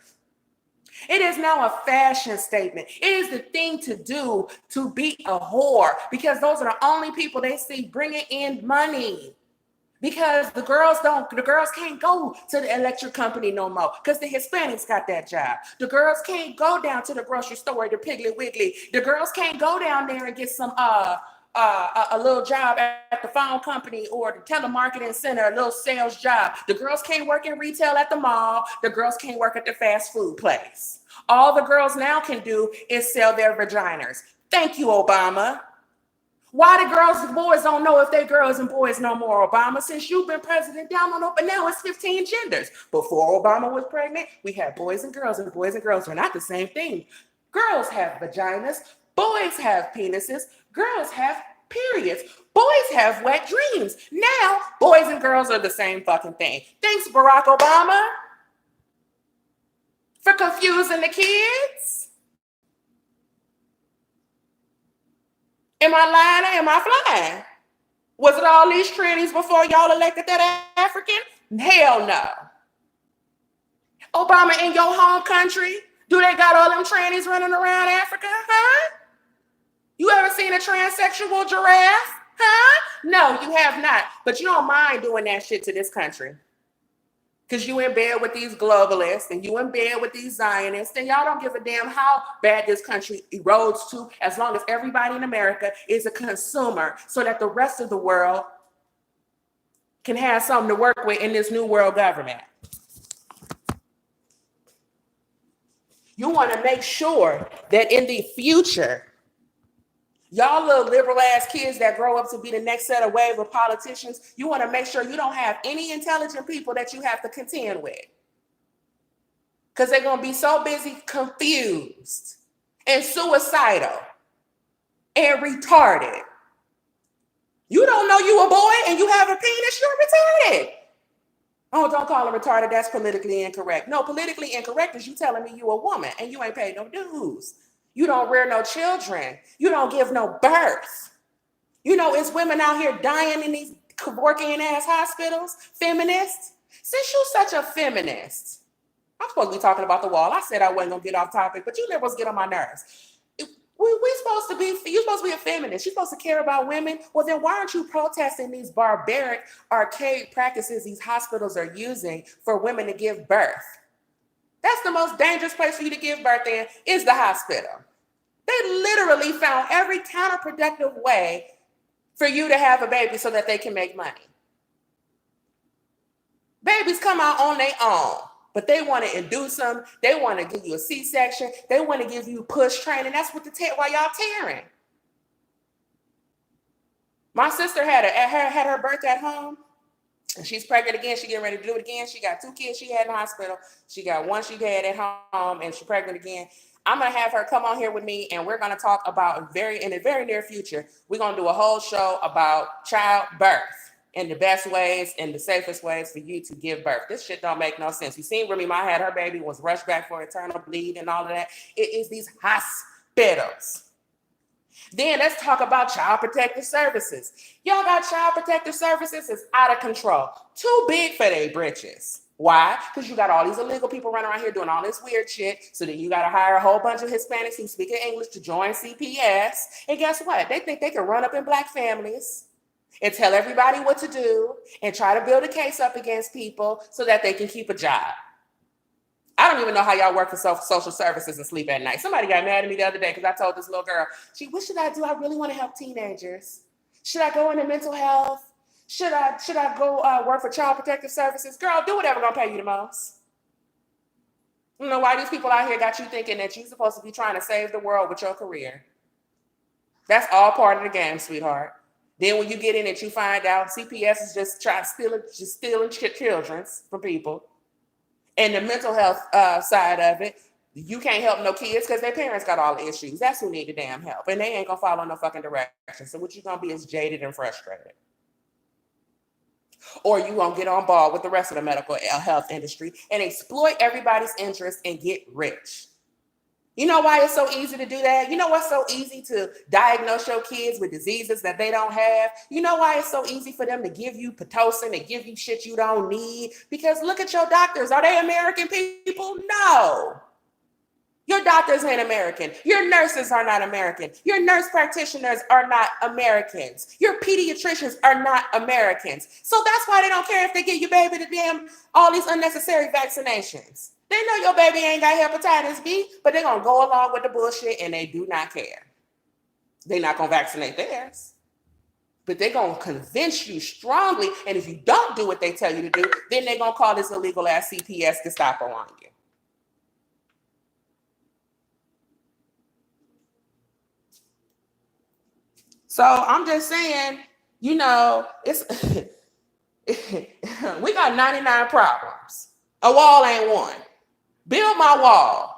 It is now a fashion statement. It is the thing to do to be a whore because those are the only people they see bringing in money. Because the girls can't go to the electric company no more because the Hispanics got that job. The girls can't go down to the grocery store, the Piggly Wiggly. The girls can't go down there and get some a little job at the phone company or the telemarketing center, a little sales job. The girls can't work in retail at the mall. The girls can't work at the fast food place. All the girls now can do is sell their vaginas. Thank you, Obama. Why the girls and boys don't know if they're girls and boys no more, Obama? Since you've been president, down on up, and now it's 15 genders. Before Obama was pregnant, we had boys and girls are not the same thing. Girls have vaginas, boys have penises, girls have periods, boys have wet dreams. Now, boys and girls are the same fucking thing. Thanks, Barack Obama, for confusing the kids. Am I lying or am I flying? Was it all these trannies before y'all elected that African? Hell no. Obama, in your home country, do they got all them trannies running around Africa? Huh? You ever seen a transsexual giraffe? Huh? No, you have not. But you don't mind doing that shit to this country. Because you in bed with these globalists and you in bed with these Zionists, and y'all don't give a damn how bad this country erodes to, as long as everybody in America is a consumer so that the rest of the world can have something to work with in this new world government. You want to make sure that in the future, y'all little liberal ass kids that grow up to be the next set of wave of politicians, you want to make sure you don't have any intelligent people that you have to contend with. Because they're going to be so busy confused and suicidal and retarded. You don't know you a boy and you have a penis, you're retarded. Oh, don't call it retarded. That's politically incorrect. No, politically incorrect is you telling me you a woman and you ain't paid no dues. You don't rear no children. You don't give no birth. You know, it's women out here dying in these working ass hospitals. Feminists. Since you such a feminist, I'm supposed to be talking about the wall. I said I wasn't gonna get off topic, but you liberals get on my nerves. You're supposed to be a feminist. You're supposed to care about women. Well, then why aren't you protesting these barbaric, archaic practices these hospitals are using for women to give birth? That's the most dangerous place for you to give birth in, is the hospital. They literally found every counterproductive way for you to have a baby so that they can make money. Babies come out on their own, but they want to induce them. They want to give you a C-section. They want to give you push training. That's what why y'all tearing. My sister had her birth at home. And she's pregnant again. She getting ready to do it again. She got 2 kids she had in the hospital. She got one she had at home, and she's pregnant again. I'm gonna have her come on here with me, and we're gonna talk about in the very near future. We're gonna do a whole show about childbirth and the best ways and the safest ways for you to give birth. This shit don't make no sense. You seen Remy Ma had her baby, was rushed back for eternal bleed and all of that. It is these hospitals. Then let's talk about child protective services. Y'all got child protective services, it's out of control. Too big for their britches. Why? Because you got all these illegal people running around here doing all this weird shit. So then you got to hire a whole bunch of Hispanics who speak English to join CPS. And guess what? They think they can run up in Black families and tell everybody what to do and try to build a case up against people so that they can keep a job. I don't even know how y'all work for social services and sleep at night. Somebody got mad at me the other day because I told this little girl, what should I do? I really want to help teenagers. Should I go into mental health? Should I go work for child protective services? Girl, do whatever gonna pay you the most. I don't know why these people out here got you thinking that you're supposed to be trying to save the world with your career. That's all part of the game, sweetheart. Then when you get in it, you find out CPS is just stealing children from people. And the mental health side of it, you can't help no kids because their parents got all the issues. That's who need the damn help. And they ain't gonna follow no fucking direction. So what you gonna be is jaded and frustrated. Or you gonna get on ball with the rest of the medical health industry and exploit everybody's interest and get rich. You know why it's so easy to do that? You know what's so easy to diagnose your kids with diseases that they don't have? You know why it's so easy for them to give you Pitocin and give you shit you don't need? Because look at your doctors. Are they American people? No. Your doctors ain't American. Your nurses are not American. Your nurse practitioners are not Americans. Your pediatricians are not Americans. So that's why they don't care if they give your baby all these unnecessary vaccinations. They know your baby ain't got hepatitis B, but they're going to go along with the bullshit and they do not care. They're not going to vaccinate theirs. But they're going to convince you strongly, and if you don't do what they tell you to do, then they're going to call this illegal ass CPS Gestapo on you. So I'm just saying, it's we got 99 problems. A wall ain't one. Build my wall.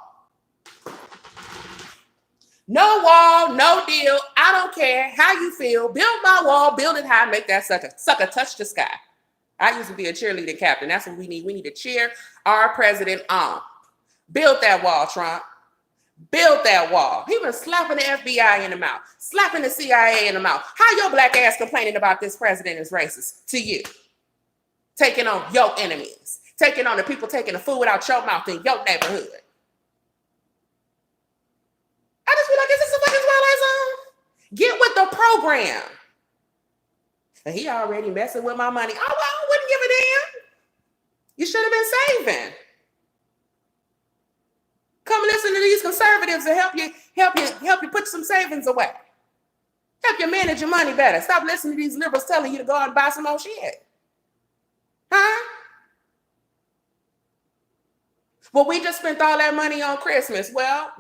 No wall, no deal. I don't care how you feel. Build my wall, build it high, make that sucker touch the sky. I used to be a cheerleading captain. That's what we need. We need to cheer our president on. Build that wall, Trump. Build that wall. He was slapping the FBI in the mouth, slapping the CIA in the mouth. How your Black ass complaining about this president is racist to you? Taking on your enemies, taking on the people taking the food out your mouth in your neighborhood. I just feel like, is this a fucking Twilight Zone? Get with the program. He already messing with my money. Oh, well, I wouldn't give a damn. You should have been saving. Come listen to these conservatives and help you put some savings away. Help you manage your money better. Stop listening to these liberals telling you to go out and buy some more shit. Huh? Well, we just spent all that money on Christmas. Well,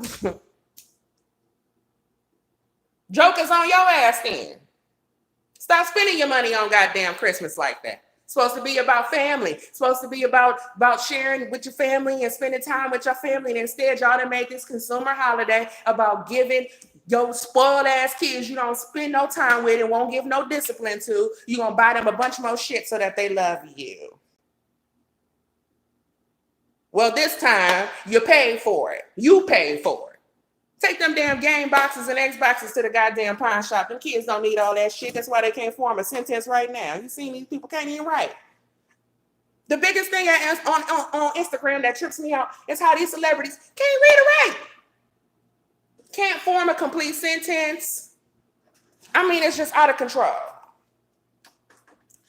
joker's on your ass then. Stop spending your money on goddamn Christmas like that. It's supposed to be about family. It's supposed to be about sharing with your family and spending time with your family. And instead, y'all done made this consumer holiday about giving your spoiled ass kids you don't spend no time with and won't give no discipline to. You're going to buy them a bunch more shit so that they love you. Well, this time, you paid for it. You paid for it. Take them damn game boxes and Xboxes to the goddamn pawn shop. Them kids don't need all that shit. That's why they can't form a sentence right now. You see, these people can't even write. The biggest thing on Instagram that trips me out is how these celebrities can't read or write. Can't form a complete sentence. I mean, it's just out of control.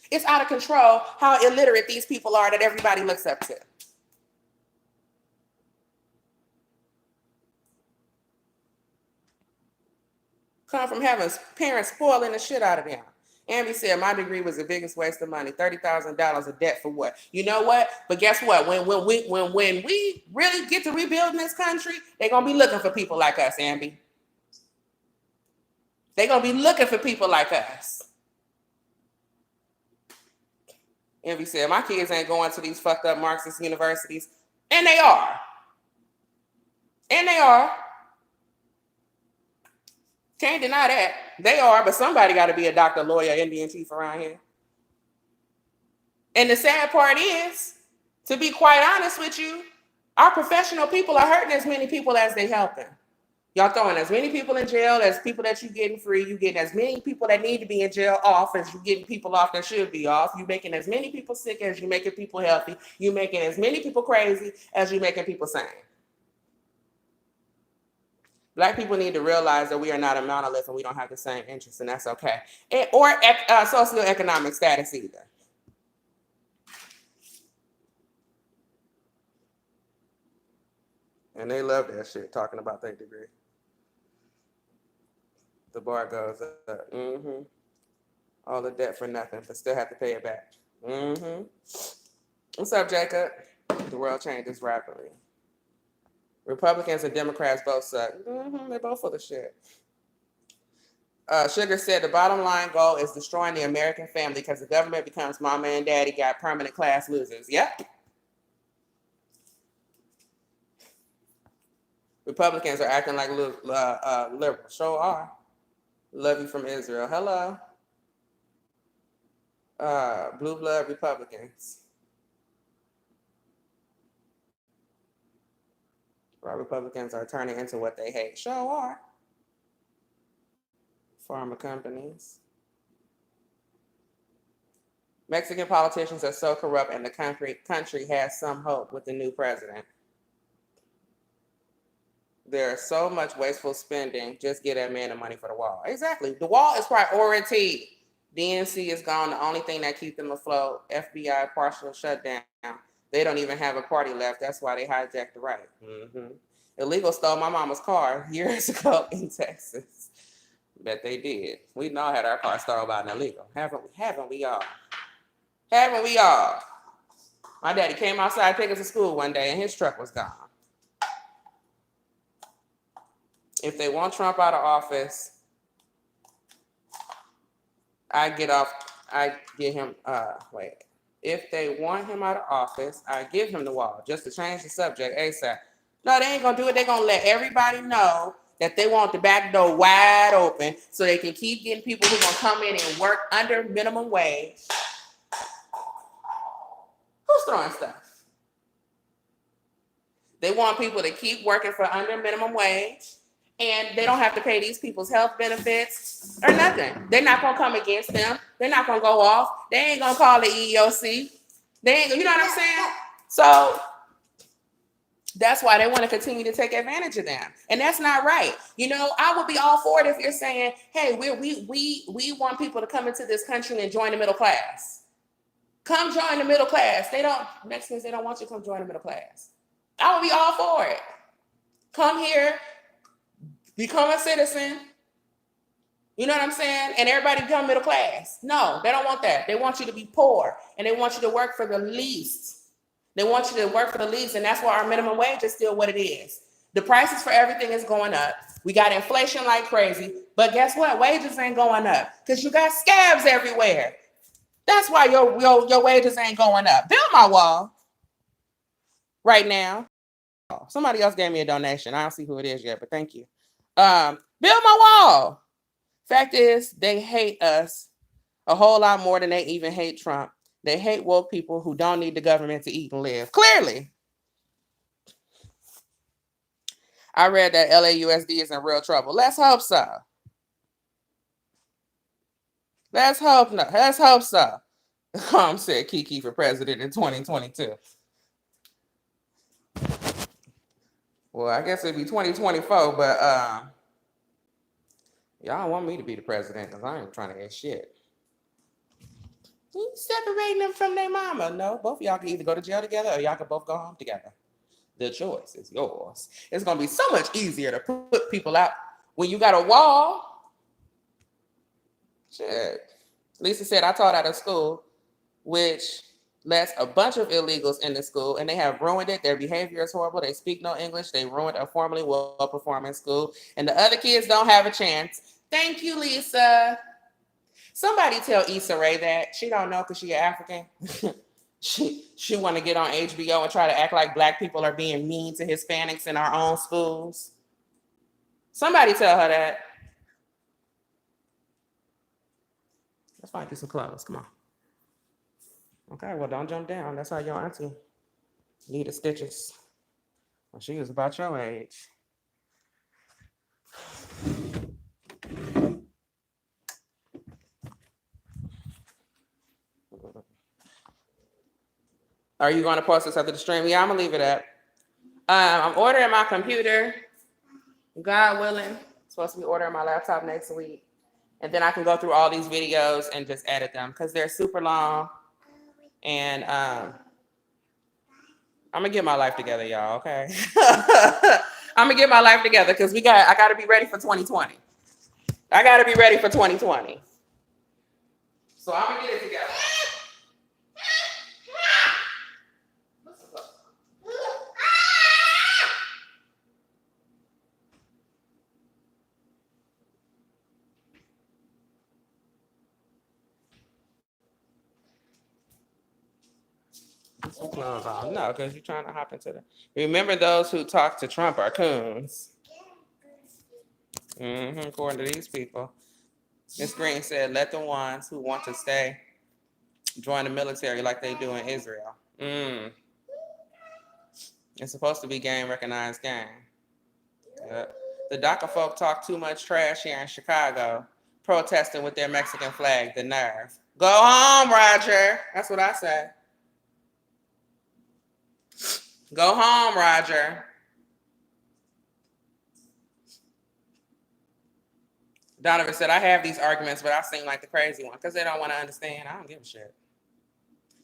It's out of control how illiterate these people are that everybody looks up to. Come from having parents spoiling the shit out of them. Amby said, my degree was the biggest waste of money. $30,000 of debt for what? You know what? But guess what? When we really get to rebuilding this country, they're going to be looking for people like us, Amby. They're going to be looking for people like us. Amby said, my kids ain't going to these fucked up Marxist universities. And they are. And they are. Can't deny that. They are, but somebody got to be a doctor, lawyer, Indian chief around here. And the sad part is, to be quite honest with you, our professional people are hurting as many people as they helping. Y'all throwing as many people in jail as people that you getting free. You getting as many people that need to be in jail off as you getting people off that should be off. You making as many people sick as you making people healthy. You making as many people crazy as you making people sane. Black people need to realize that we are not a monolith and we don't have the same interests, and that's okay. Or socioeconomic status either. And they love that shit, talking about their degree. The bar goes up. Mm-hmm. All the debt for nothing, but still have to pay it back. Mm-hmm. What's up, Jacob? The world changes rapidly. Republicans and Democrats both suck. Mm-hmm. They're both full of shit. Sugar said the bottom line goal is destroying the American family because the government becomes mama and daddy got permanent class losers. Yep. Republicans are acting like liberals. Sure are. Love you from Israel. Hello. Blue blood Republicans. Right, Republicans are turning into what they hate. Sure are. Pharma companies. Mexican politicians are so corrupt and the country has some hope with the new president. There's so much wasteful spending. Just get that man the money for the wall. Exactly. The wall is priority. DNC is gone. The only thing that keeps them afloat, FBI partial shutdown. They don't even have a party left. That's why they hijacked the right. Mm-hmm. Illegal stole my mama's car years ago in Texas. Bet they did. We all had our car stolen by an illegal. Haven't we all? Haven't we all? My daddy came outside to take us to school one day and his truck was gone. If they want Trump out of office, If they want him out of office, I give him the wall just to change the subject ASAP. No, they ain't gonna do it. They're gonna let everybody know that they want the back door wide open so they can keep getting people who gonna come in and work under minimum wage. Who's throwing stuff? They want people to keep working for under minimum wage, and they don't have to pay these people's health benefits or nothing. They're not gonna come against them. They're not gonna go off. They ain't gonna call the EEOC. They ain't, you know what I'm saying? So that's why they want to continue to take advantage of them. And that's not right. You know, I would be all for it if you're saying, hey, we want people to come into this country and join the middle class. Come join the middle class. Mexicans, they don't want you to come join the middle class. I would be all for it. Come here, become a citizen. You know what I'm saying? And everybody become middle class. No, they don't want that. They want you to be poor and they want you to work for the least. They want you to work for the least, and that's why our minimum wage is still what it is. The prices for everything is going up. We got inflation like crazy, but guess what? Wages ain't going up because you got scabs everywhere. That's why your wages ain't going up. Build my wall right now. Somebody else gave me a donation. I don't see who it is yet, but thank you. Build my wall. Fact is, they hate us a whole lot more than they even hate Trump. They hate woke people who don't need the government to eat and live. Clearly. I read that LAUSD is in real trouble. Let's hope so. Let's hope so. Said Kiki for president in 2022. Well, I guess it'd be 2024, but y'all don't want me to be the president because I ain't trying to get shit. You separating them from their mama. No, both of y'all can either go to jail together or y'all can both go home together. The choice is yours. It's going to be so much easier to put people out when you got a wall. Shit. Lisa said, I taught out of school, which lets a bunch of illegals in the school, and they have ruined it. Their behavior is horrible. They speak no English. They ruined a formerly well-performing school, and the other kids don't have a chance. Thank you, Lisa. Somebody tell Issa Rae that. She don't know because she African. she want to get on HBO and try to act like black people are being mean to Hispanics in our own schools. Somebody tell her that. Let's find you some clothes. Come on. Okay, well, don't jump down. That's how your auntie needed stitches when she was about your age. Are you going to post this after the stream? Yeah, I'm going to leave it up. I'm ordering my computer. God willing, supposed to be ordering my laptop next week. And then I can go through all these videos and just edit them because they're super long. And I'm going to get my life together, y'all, okay? I'm going to get my life together because I got to be ready for 2020. I got to be ready for 2020. So I'm going to get it together. No, because you're trying to hop into the. Remember, those who talk to Trump are coons. According to these people. Ms. Green said, let the ones who want to stay join the military like they do in Israel. It's supposed to be gang recognized gang. Yep. The DACA folk talk too much trash here in Chicago, protesting with their Mexican flag, the nerve. Go home, Roger. That's what I said. Go home, Roger. Donovan said, I have these arguments, but I seem like the crazy one because they don't want to understand. I don't give a shit.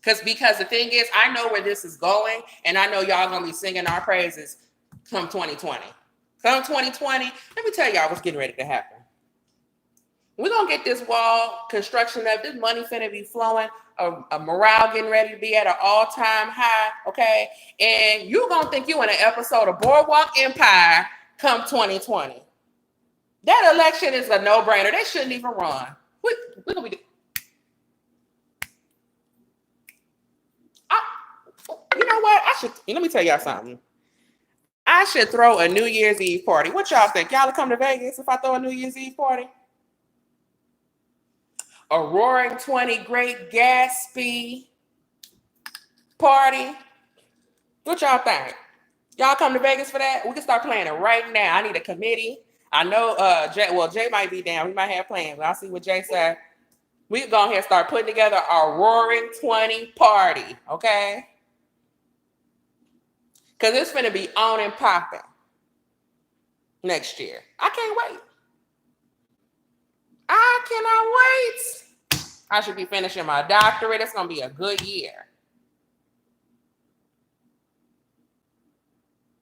Because the thing is, I know where this is going, and I know y'all going to be singing our praises come 2020. Come 2020, let me tell y'all what's getting ready to happen. We're going to get this wall construction up. This money finna be flowing. A morale getting ready to be at an all-time high, okay? And you're going to think you in an episode of Boardwalk Empire come 2020. That election is a no-brainer. They shouldn't even run. We're going to be... You know what? Let me tell y'all something. I should throw a New Year's Eve party. What y'all think? Y'all will come to Vegas if I throw a New Year's Eve party? A Roaring 20 Great Gatsby party. What y'all think? Y'all come to Vegas for that? We can start planning right now. I need a committee. I know Jay might be down. We might have plans. I'll see what Jay said. We can go ahead and start putting together our Roaring 20 party, okay? Because it's going to be on and popping next year. I can't wait. I cannot wait. I should be finishing my doctorate. It's going to be a good year.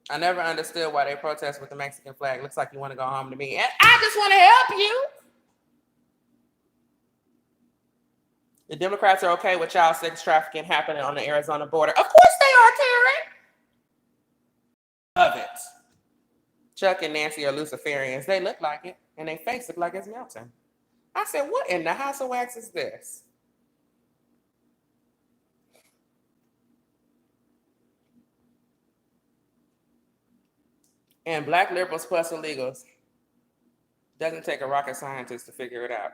I never understood why they protest with the Mexican flag. Looks like you want to go home to me. And I just want to help you. The Democrats are okay with child sex trafficking happening on the Arizona border. Of course they are, Karen. Love it. Chuck and Nancy are Luciferians. They look like it, and their face look like it's melting. I said, what in the house of wax is this? And black liberals plus illegals. Doesn't take a rocket scientist to figure it out.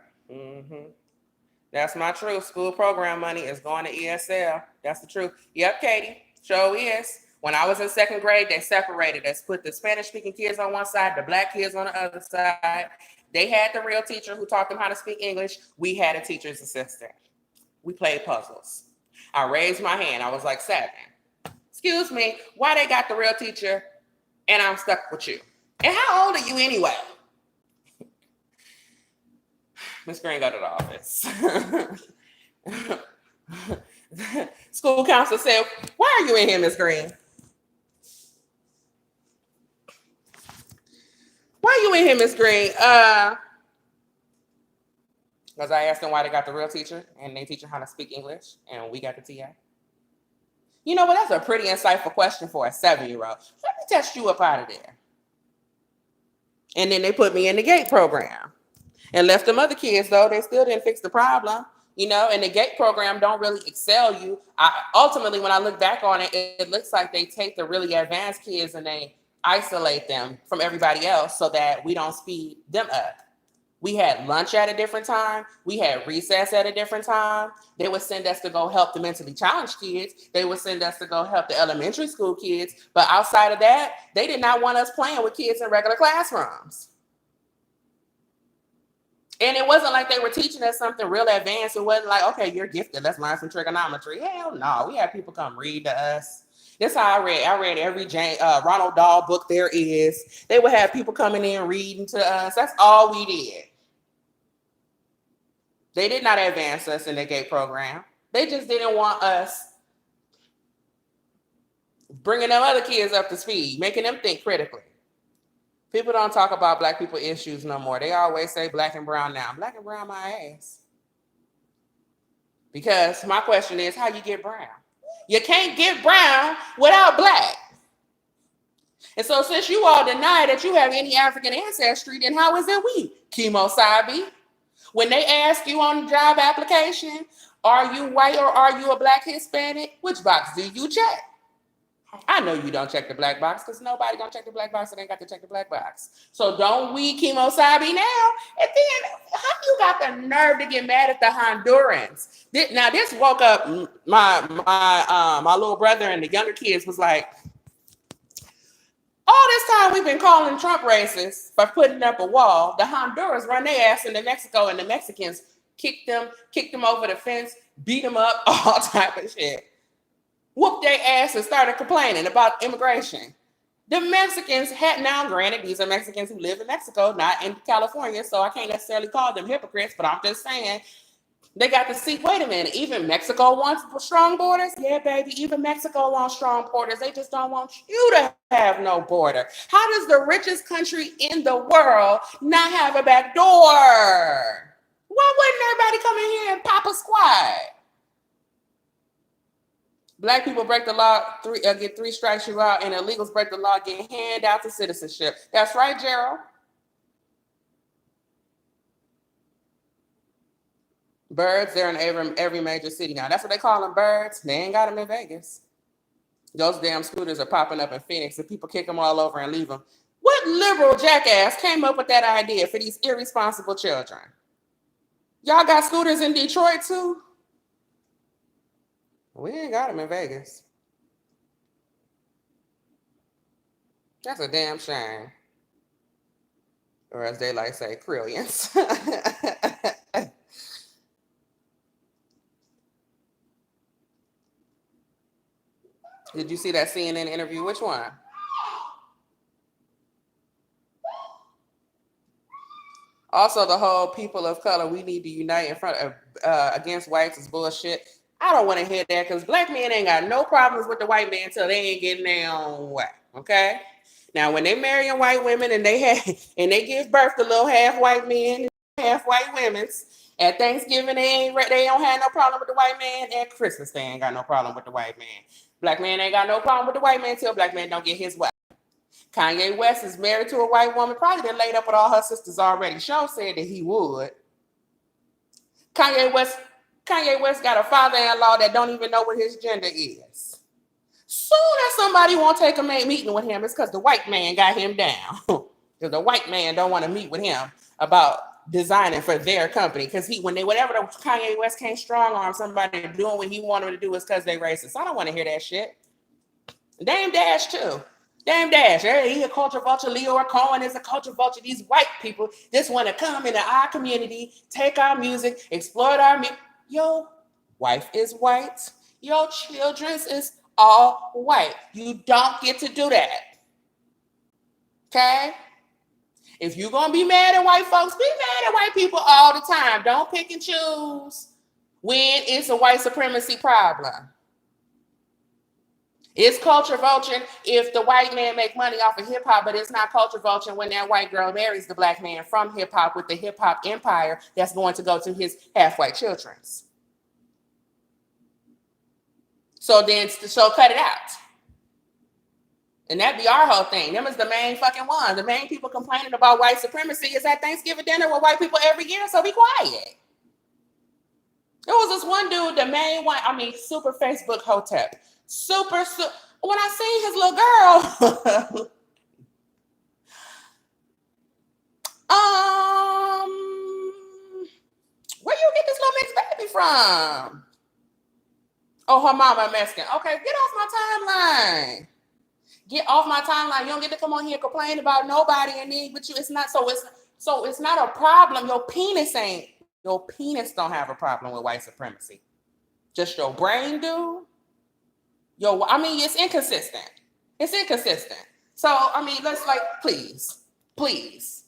That's my truth. School program money is going to ESL. That's the truth. Yep, Katie. Sure is. When I was in second grade, they separated us, put the Spanish-speaking kids on one side, the black kids on the other side. They had the real teacher who taught them how to speak English. We had a teacher's assistant. We played puzzles. I raised my hand. I was like 7. Excuse me, why they got the real teacher and I'm stuck with you? And how old are you anyway? Miss Green, go to the office. School counselor said, why are you in here, Miss Green? Why are you in here, Miss Green? Because I asked them why they got the real teacher and they teach them how to speak English and we got the TA. You know what? That's a pretty insightful question for a 7-year-old. Let me test you up out of there. And then they put me in the GATE program and left them other kids, though. They still didn't fix the problem, you know, and the GATE program don't really excel you. Ultimately, when I look back on it, it looks like they take the really advanced kids and they isolate them from everybody else so that we don't speed them up. We had lunch at a different time. We had recess at a different time. They would send us to go help the mentally challenged kids. They would send us to go help the elementary school kids. But outside of that, they did not want us playing with kids in regular classrooms. And it wasn't like they were teaching us something real advanced. It wasn't like, okay, you're gifted. Let's learn some trigonometry. Hell no. We had people come read to us. That's how I read. I read every Ronald Dahl book there is. They would have people coming in reading to us. That's all we did. They did not advance us in the GATE program. They just didn't want us bringing them other kids up to speed, making them think critically. People don't talk about Black people issues no more. They always say Black and brown now. Black and brown my ass. Because my question is, how you get brown? You can't get brown without Black. And so since you all deny that you have any African ancestry, then how is it we? Chemo Sabi. When they ask you on the job application, are you white or are you a Black Hispanic? Which box do you check? I know you don't check the black box because nobody gonna check the black box and ain't got to check the black box. So don't we chemo Sabi now? And then how you got the nerve to get mad at the Hondurans? Now this woke up my little brother and the younger kids was like, all this time we've been calling Trump racist for putting up a wall. The Honduras run their ass into Mexico and the Mexicans kicked them over the fence, beat them up, all type of shit. Whooped their ass and started complaining about immigration. The Mexicans had, now granted, these are Mexicans who live in Mexico, not in California, so I can't necessarily call them hypocrites, but I'm just saying, they got to see, wait a minute, even Mexico wants strong borders? Yeah, baby, even Mexico wants strong borders. They just don't want you to have no border. How does the richest country in the world not have a back door? Why wouldn't everybody come in here and pop a squad? Black people break the law, get 3 strikes you out, and illegals break the law, get handed out to citizenship. That's right, Gerald. Birds, they're in every major city now. That's what they call them, birds. They ain't got them in Vegas. Those damn scooters are popping up in Phoenix, and people kick them all over and leave them. What liberal jackass came up with that idea for these irresponsible children? Y'all got scooters in Detroit too? We ain't got them in Vegas. That's a damn shame. Or as they like say, trillions. Did you see that CNN interview? Which one? Also, the whole people of color, we need to unite in front of against whites is bullshit. I don't want to hear that because Black men ain't got no problems with the white man until they ain't getting their own way. Okay. Now, when they marrying white women and they give birth to little half white men and half white women's, at Thanksgiving they don't have no problem with the white man. At Christmas they ain't got no problem with the white man. Black man ain't got no problem with the white man till Black man don't get his way. Kanye West is married to a white woman, probably been laid up with all her sisters already. Shaw said that he would. Kanye West got a father-in-law that don't even know what his gender is. Soon as somebody won't take a meeting with him, it's because the white man got him down. Because the white man don't want to meet with him about designing for their company. Because whenever the Kanye West can't strong arm somebody doing what he wanted to do is because they racist. I don't want to hear that shit. Dame Dash too. Dame Dash, he a culture vulture. Leo Cohen is a culture vulture. These white people just want to come into our community, take our music, exploit our music. Your wife is white. Your children's is all white. You don't get to do that. Okay? If you're going to be mad at white folks, be mad at white people all the time. Don't pick and choose when it's a white supremacy problem. It's culture vulture if the white man make money off of hip hop, but it's not culture vulture when that white girl marries the Black man from hip hop with the hip hop empire that's going to go to his half white children's. So cut it out. And that be our whole thing. Them is the main fucking one. The main people complaining about white supremacy is at Thanksgiving dinner with white people every year, so be quiet. There was this one dude, the main one, super Facebook hotep. Super, when I seen his little girl, Where you get this little mixed baby from? Oh, her mama Mexican. Okay, get off my timeline. Get off my timeline. You don't get to come on here and complain about nobody and then but you. It's not a problem. Your penis don't have a problem with white supremacy. Just your brain do. It's inconsistent. It's inconsistent. So I mean, let's please, please,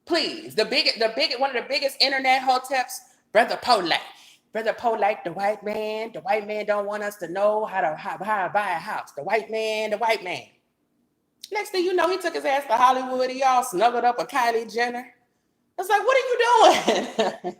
please. One of the biggest internet hoteps, Brother Polite. Brother Polite, the white man. The white man don't want us to know how to buy a house. The white man. Next thing you know, he took his ass to Hollywood. He all snuggled up with Kylie Jenner. I was like, what are you doing?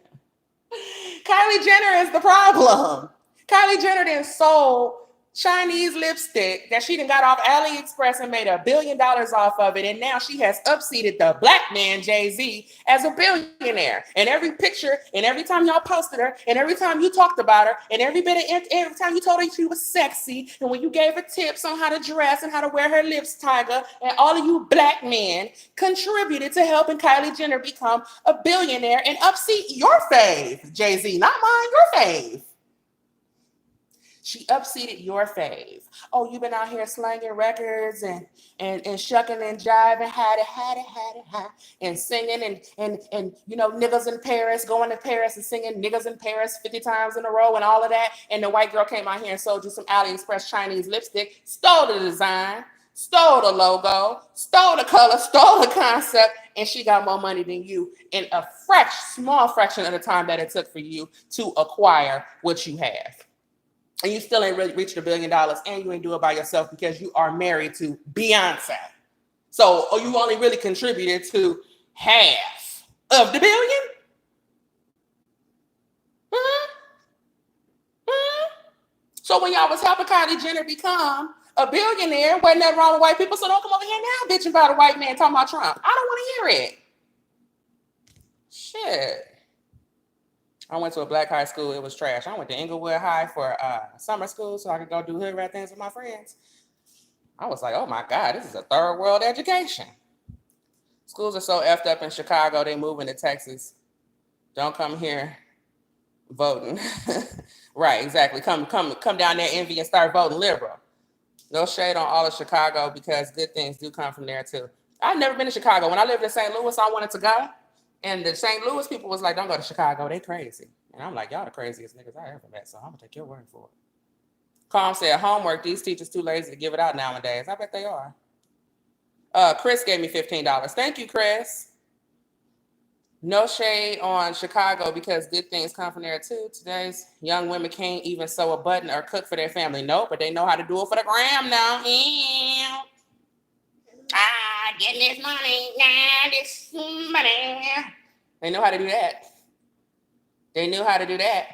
Kylie Jenner is the problem. Kylie Jenner then sold Chinese lipstick that she done got off AliExpress and made $1 billion off of it. And now she has upseated the black man, Jay-Z, as a billionaire. And every picture, and every time y'all posted her, and every time you talked about her, and every time you told her she was sexy, and when you gave her tips on how to dress and how to wear her lips, Tiger, and all of you black men contributed to helping Kylie Jenner become a billionaire and upseat your fave, Jay-Z, not mine, your fave. She upseated your fave. Oh, you've been out here slanging records and shucking and jiving, had it, and singing and niggas in Paris, going to Paris and singing niggas in Paris 50 times in a row and all of that. And the white girl came out here and sold you some AliExpress Chinese lipstick, stole the design, stole the logo, stole the color, stole the concept, and she got more money than you in a small fraction of the time that it took for you to acquire what you have. And you still ain't really reached $1 billion, and you ain't do it by yourself because you are married to Beyonce. So you only really contributed to half of the billion? So when y'all was helping Kylie Jenner become a billionaire, wasn't nothing wrong with white people, so don't come over here now bitching about a white man talking about Trump. I don't want to hear it. Shit. I went to a black high school. It was trash. I went to Inglewood High for summer school so I could go do hood rat things with my friends. I was like, oh my God, this is a third world education. Schools are so effed up in Chicago, they moving to Texas. Don't come here voting. Right, exactly. Come down there, envy, and start voting liberal. No shade on all of Chicago because good things do come from there too. I've never been to Chicago. When I lived in St. Louis, I wanted to go. And the St. Louis people was like, don't go to Chicago. They crazy. And I'm like, y'all the craziest niggas I ever met. So I'm going to take your word for it. Calm said, homework. These teachers too lazy to give it out nowadays. I bet they are. Chris gave me $15. Thank you, Chris. No shade on Chicago because good things come from there too. Today's young women can't even sew a button or cook for their family. No, but they know how to do it for the gram now. Getting this money, this money. They know how to do that. They knew how to do that.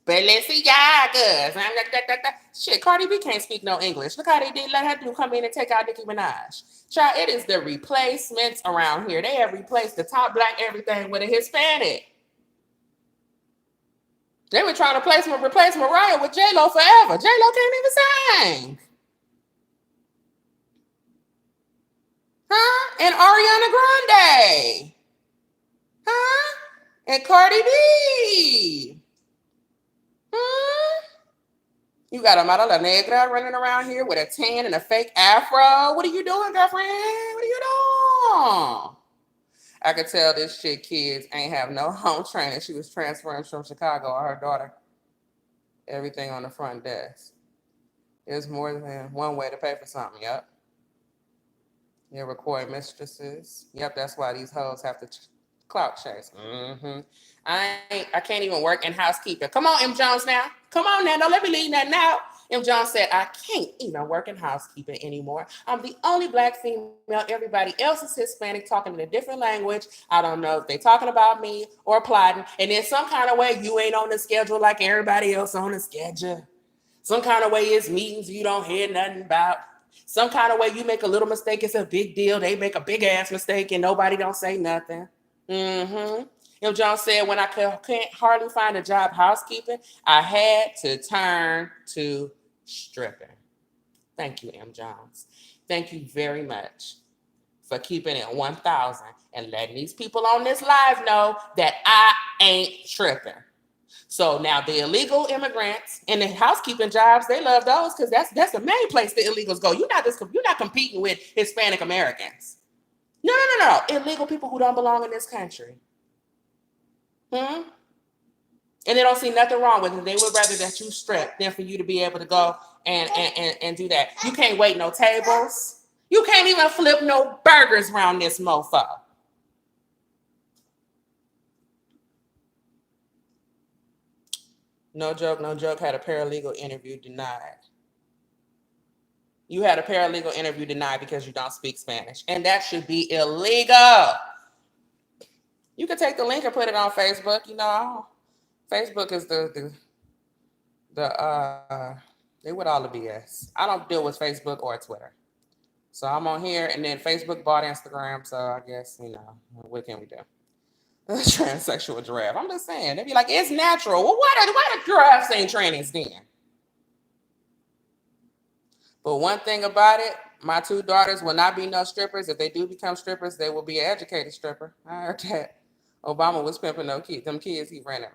But let's see, y'all, shit, Cardi B can't speak no English. Look how they did let her come in and take out Nicki Minaj. Child, it is the replacements around here. They have replaced the top black everything with a Hispanic. They were trying to replace Mariah with J-Lo forever. J-Lo can't even sing. Huh? And Ariana Grande. Huh? And Cardi B. You got a Mara Negra running around here with a tan and a fake afro. What are you doing, girlfriend? What are you doing? I could tell this shit kids ain't have no home training. She was transferring from Chicago or her daughter. Everything on the front desk. There's more than one way to pay for something, yep. You're recording mistresses. Yep, that's why these hoes have to clout chase. I can't even work in housekeeping. Come on, M. Jones now. Come on now. Don't let me leave that now. M. Jones said, I can't even work in housekeeping anymore. I'm the only black female. Everybody else is Hispanic talking in a different language. I don't know if they're talking about me or plotting. And in some kind of way, you ain't on the schedule like everybody else on the schedule. Some kind of way it's meetings you don't hear nothing about. Some kind of way you make a little mistake, it's a big deal. They make a big ass mistake and nobody don't say nothing. M. Jones said, when I can't hardly find a job housekeeping, I had to turn to stripping. Thank you, M. Jones. Thank you very much for keeping it 1,000 and letting these people on this live know that I ain't tripping. So now the illegal immigrants and the housekeeping jobs, they love those because that's the main place the illegals go. You're not competing with Hispanic Americans. No. Illegal people who don't belong in this country. And they don't see nothing wrong with it. They would rather that you strip than for you to be able to go and do that. You can't wait no tables. You can't even flip no burgers around this mofo. No joke, had a paralegal interview denied. You had a paralegal interview denied because you don't speak Spanish. And that should be illegal. You can take the link and put it on Facebook. You know, Facebook is they with all the BS. I don't deal with Facebook or Twitter. So I'm on here, and then Facebook bought Instagram. So I guess, you know, what can we do? Transsexual giraffe. I'm just saying. They'd be like, it's natural. Well, why the giraffes ain't trannies then? But one thing about it, my two daughters will not be no strippers. If they do become strippers, they will be an educated stripper. I heard that. Obama was pimping them kids he ran it.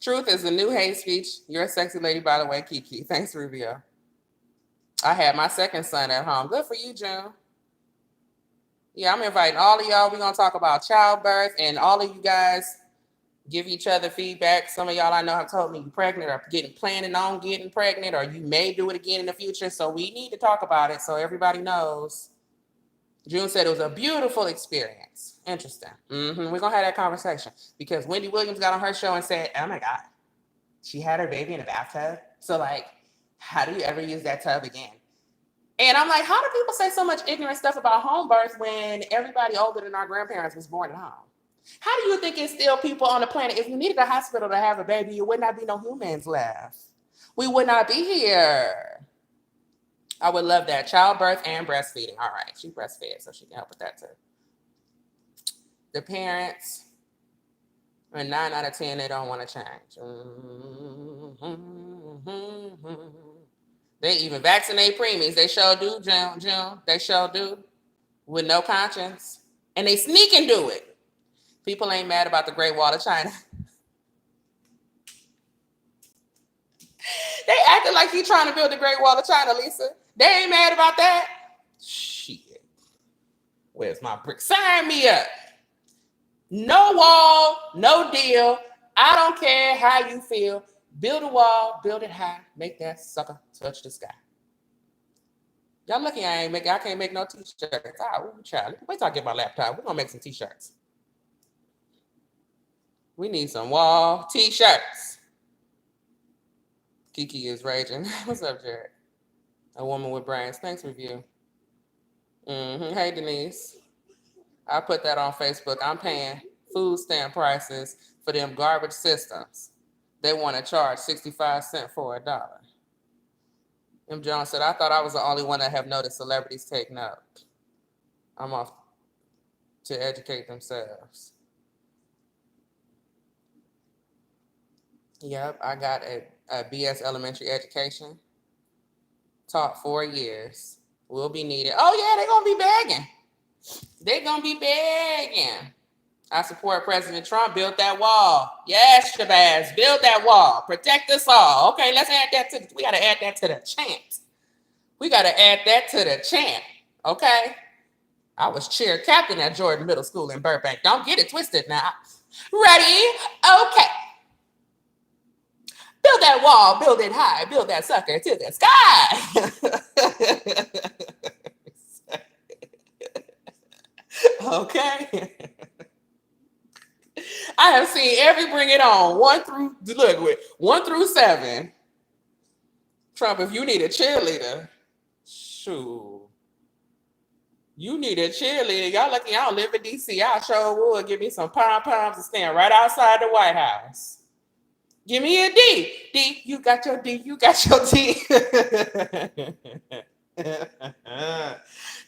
Truth is the new hate speech. You're a sexy lady, by the way, Kiki. Thanks, Rubio. I had my second son at home. Good for you, June. Yeah, I'm inviting all of y'all. We're going to talk about childbirth, and all of you guys give each other feedback. Some of y'all I know have told me you're pregnant or planning on getting pregnant, or you may do it again in the future. So we need to talk about it so everybody knows. June said it was a beautiful experience. Interesting. We're going to have that conversation because Wendy Williams got on her show and said, oh my God, she had her baby in a bathtub. So like, how do you ever use that tub again? And I'm like, how do people say so much ignorant stuff about home birth when everybody older than our grandparents was born at home? How do you think it's still people on the planet? If you needed a hospital to have a baby, you would not be no humans left. We would not be here. I would love that. Childbirth and breastfeeding. All right. She breastfed, so she can help with that too. The parents, and 9 out of 10, they don't want to change. They even vaccinate preemies. They sure do, June. They sure do. With no conscience. And they sneak and do it. People ain't mad about the Great Wall of China. They acted like you trying to build the Great Wall of China, Lisa. They ain't mad about that. Shit. Where's my brick? Sign me up. No wall, no deal. I don't care how you feel. Build a wall, build it high, make that sucker touch the sky. Y'all lucky I can't make no t-shirts. Ooh, child. Wait till I get my laptop. We're gonna make some t-shirts. We need some wall t-shirts. Kiki is raging. What's up, Jared? A woman with brains. Thanks, review. Hey, Denise. I put that on Facebook. I'm paying food stamp prices for them garbage systems. They want to charge 65 cents for $1. M. Jones said, I thought I was the only one that have noticed celebrities take note. I'm off to educate themselves. Yep, I got a BS elementary education. Taught 4 years. Will be needed. Oh, yeah, they're going to be begging. They're going to be begging. I support President Trump. Build that wall. Yes, Shabazz. Build that wall. Protect us all. Okay, let's add that we got to add that to the chant. We got to add that to the chant. Okay? I was cheer captain at Jordan Middle School in Burbank. Don't get it twisted now. Ready? Okay. Build that wall. Build it high. Build that sucker to the sky. Okay. I have seen every Bring It On 1 through 7. Trump, if you need a cheerleader, shoot. You need a cheerleader. Y'all lucky I don't live in DC. I sure would give me some pom-poms and stand right outside the White House. Give me a D. D, you got your D. You got your D.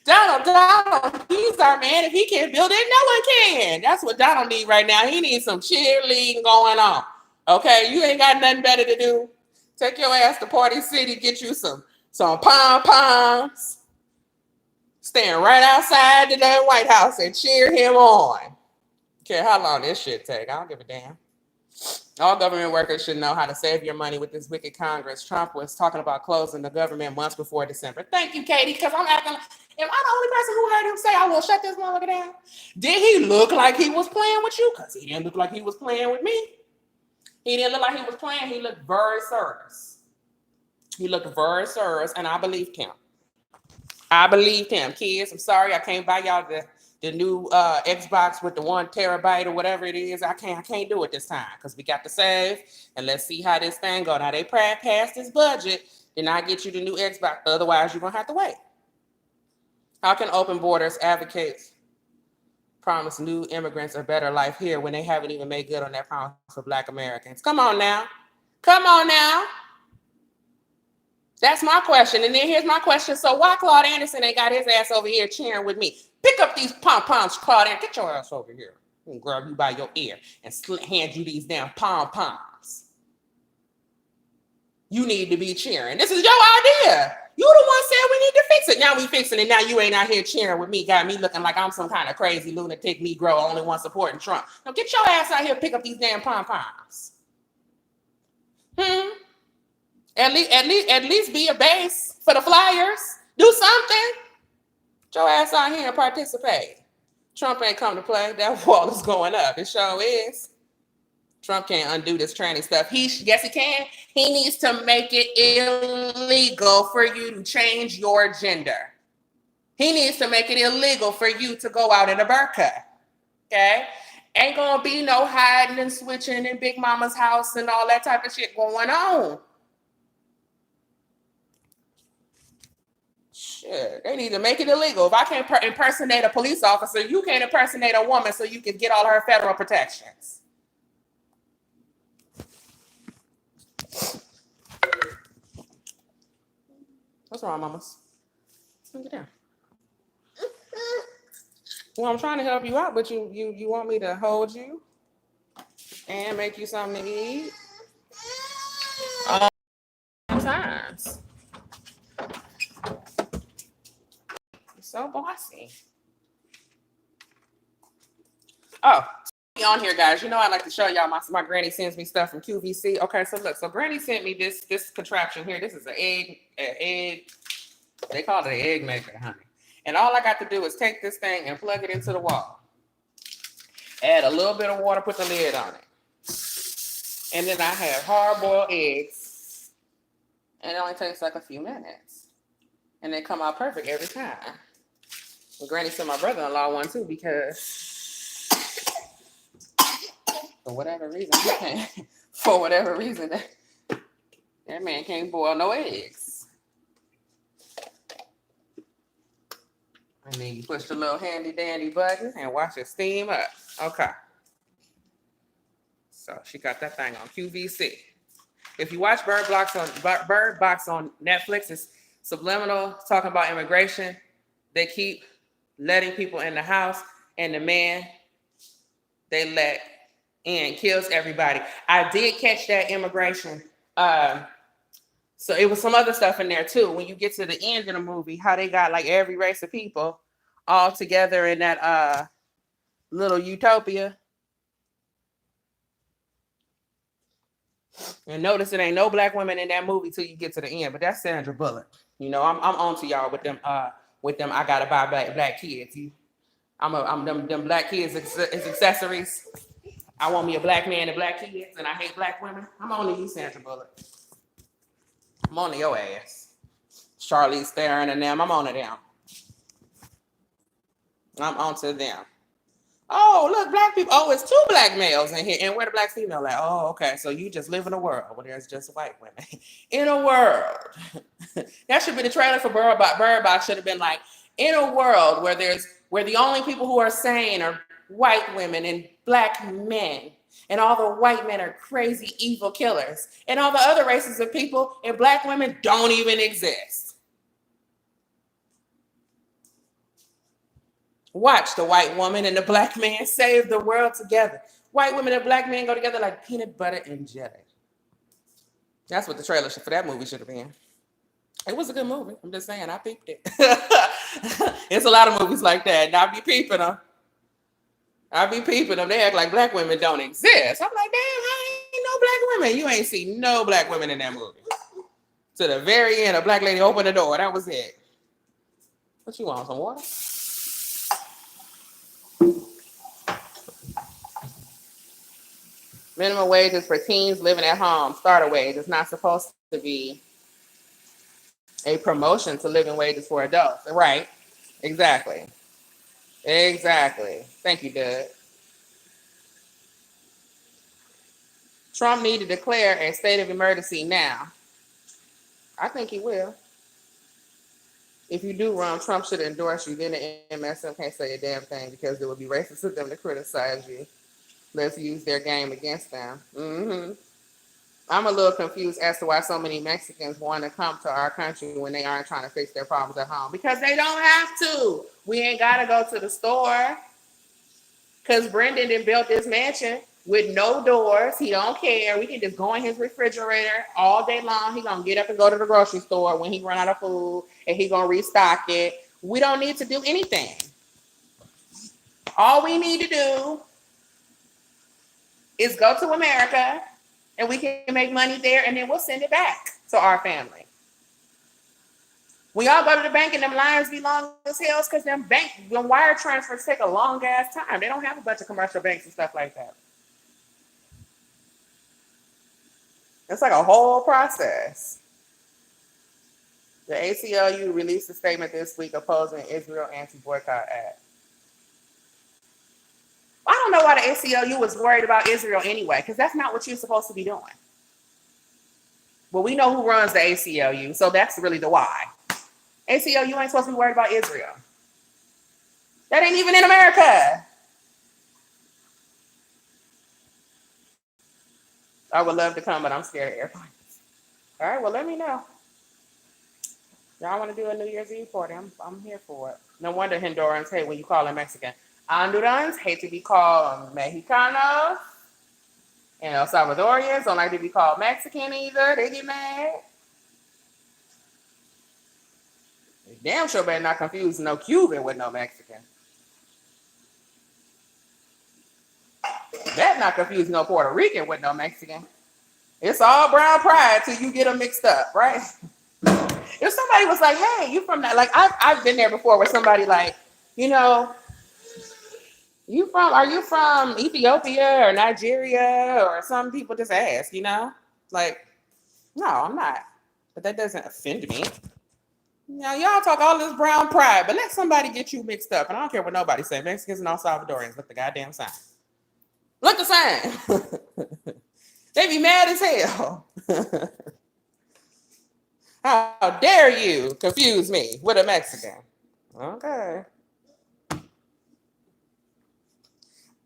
Donald, he's our man. If he can't build it, no one can. That's what Donald needs right now. He needs some cheerleading going on. Okay, you ain't got nothing better to do. Take your ass to Party City, get you some pom-poms, stand right outside the damn White House and cheer him on. Care how long this shit take. I don't give a damn. All government workers should know how to save your money with this wicked Congress. Trump was talking about closing the government months before December. Thank you, Katie, because I'm acting like, am I the only person who heard him say, I will shut this motherfucker down? Did he look like he was playing with you? Because he didn't look like he was playing with me. He didn't look like he was playing. He looked very serious. He looked very serious, and I believed him. I believed him. Kids, I'm sorry I can't buy y'all the new Xbox with the 1 terabyte or whatever it is. I can't do it this time because we got to save, and let's see how this thing go. Now they passed this budget, then I get you the new Xbox. Otherwise, you're gonna have to wait. How can open borders advocate promise new immigrants a better life here when they haven't even made good on that promise for Black Americans? Come on now. Come on now. That's my question. And then here's my question. So why Claude Anderson ain't got his ass over here cheering with me? Pick up these pom-poms, Claude Anderson. Get your ass over here. And grab you by your ear and hand you these damn pom-poms. You need to be cheering. This is your idea. You the one said we need to fix it. Now we fixing it. Now you ain't out here cheering with me. Got me looking like I'm some kind of crazy lunatic Negro, only one supporting Trump. Now get your ass out here and pick up these damn pom-poms. At least be a base for the Flyers. Do something. Get your ass out here and participate. Trump ain't come to play. That wall is going up. It sure is. Trump can't undo this tranny stuff. Yes, he can. He needs to make it illegal for you to change your gender. He needs to make it illegal for you to go out in a burqa. Okay? Ain't gonna be no hiding and switching in Big Mama's house and all that type of shit going on. Shit, they need to make it illegal. If I can't impersonate a police officer, you can't impersonate a woman so you can get all her federal protections. What's wrong, mamas? Get down. Well, I'm trying to help you out, but you want me to hold you and make you something to eat? Times. You're so bossy. Oh, on here, guys. You know I like to show y'all my granny sends me stuff from QVC. Okay, so look, so granny sent me this contraption here. This is an egg. They call it an egg maker, honey. And all I got to do is take this thing and plug it into the wall. Add a little bit of water, put the lid on it. And then I have hard-boiled eggs. And it only takes like a few minutes. And they come out perfect every time. Well, Granny sent my brother-in-law one too because for whatever reason, that man can't boil no eggs. And then you push the little handy dandy button and watch it steam up. Okay. So she got that thing on QVC. If you watch Bird Box on Netflix, it's subliminal, talking about immigration. They keep letting people in the house, and the man they let in kills everybody. I did catch that immigration. So it was some other stuff in there too. When you get to the end of the movie, how they got like every race of people all together in that little utopia. And notice it ain't no black women in that movie till you get to the end, but that's Sandra Bullock. You know, I'm on to y'all with them. I gotta buy black kids. I'm them black kids as accessories. I want me a black man and black kids, and I hate black women. I'm on to you, Sandra Bullock. I'm on to your ass. Charlize Theron and them. I'm on to them. I'm on to them. Oh, look, black people. Oh, it's 2 black males in here. And where the black female at? Oh, okay. So you just live in a world where there's just white women. In a world. That should be the trailer for Bird Box. Bird Box should have been like, in a world where the only people who are sane are white women and black men. And all the white men are crazy, evil killers. And all the other races of people and black women don't even exist. Watch the white woman and the black man save the world together. White women and black men go together like peanut butter and jelly. That's what the trailer for that movie should have been. It was a good movie. I'm just saying, I peeped it. It's a lot of movies like that, and I be peeping them. They act like black women don't exist. I'm like, damn, I ain't no black women. You ain't see no black women in that movie. To the very end, a black lady opened the door. That was it. What you want, some water? Minimum wage is for teens living at home. Starter wage is not supposed to be a promotion to living wages for adults. Right. Exactly. Thank you, Doug. Trump need to declare a state of emergency now. I think he will. If you do run, Trump should endorse you. Then the MSM can't say a damn thing because it would be racist of them to criticize you. Let's use their game against them. I'm a little confused as to why so many Mexicans want to come to our country when they aren't trying to fix their problems at home. Because they don't have to. We ain't got to go to the store. Because Brendan done built this mansion with no doors. He don't care. We can just go in his refrigerator all day long. He gonna get up and go to the grocery store when he run out of food, and he gonna restock it. We don't need to do anything. All we need to do is go to America, and we can make money there, and then we'll send it back to our family. We all go to the bank, and them lines be long as hell because them wire transfers take a long ass time. They don't have a bunch of commercial banks and stuff like that. It's like a whole process. The ACLU released a statement this week opposing Israel anti-boycott act. I don't know why the ACLU was worried about Israel anyway, because that's not what you're supposed to be doing. Well, we know who runs the ACLU, so that's really the why. ACLU ain't supposed to be worried about Israel. That ain't even in America. I would love to come, but I'm scared of airplanes. All right, well, let me know. Y'all want to do a New Year's Eve party? I'm here for it. No wonder Hondurans hate when you call them Mexican. Hondurans hate to be called Mexicanos. And El Salvadorians don't like to be called Mexican either. They get mad. Damn sure better not confuse no Cuban with no Mexican. Better not confuse no Puerto Rican with no Mexican. It's all brown pride till you get them mixed up, right? If somebody was like, hey, you from that? Like, I've been there before where somebody like, you know, are you from Ethiopia or Nigeria? Or some people just ask, you know? Like, no, I'm not. But that doesn't offend me. Now, y'all talk all this brown pride, but let somebody get you mixed up. And I don't care what nobody say. Mexicans and El Salvadorians, look the goddamn sign. Look the sign. They be mad as hell. How dare you confuse me with a Mexican? Okay.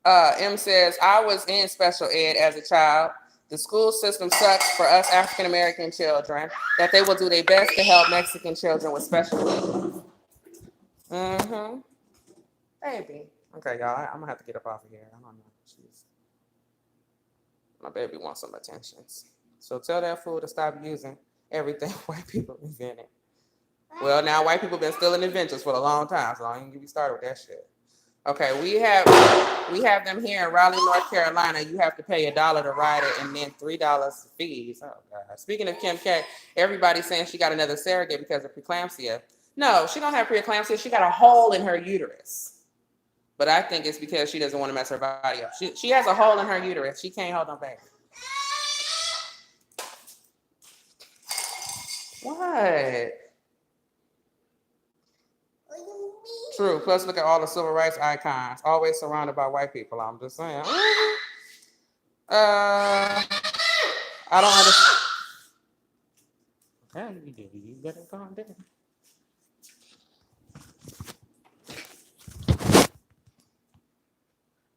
M says, I was in special ed as a child. The school system sucks for us African American children, that they will do their best to help Mexican children with special needs. Baby. Okay, y'all, I'm gonna have to get up off of here. I don't know. My baby wants some attention. So tell that fool to stop using everything white people invented. Well, now white people been stealing inventions for a long time, so I ain't get me started with that shit. Okay, we have them here in Raleigh, North Carolina. You have to pay $1 to ride it and then $3 fees. Oh God. Speaking of Kim K, everybody's saying she got another surrogate because of preeclampsia. No, she don't have preeclampsia. She got a hole in her uterus. But I think it's because she doesn't want to mess her body up. She has a hole in her uterus. She can't hold no baby. What? True. Plus, look at all the civil rights icons, always surrounded by white people. I'm just saying. I don't understand. Yeah, you do. You better calm down.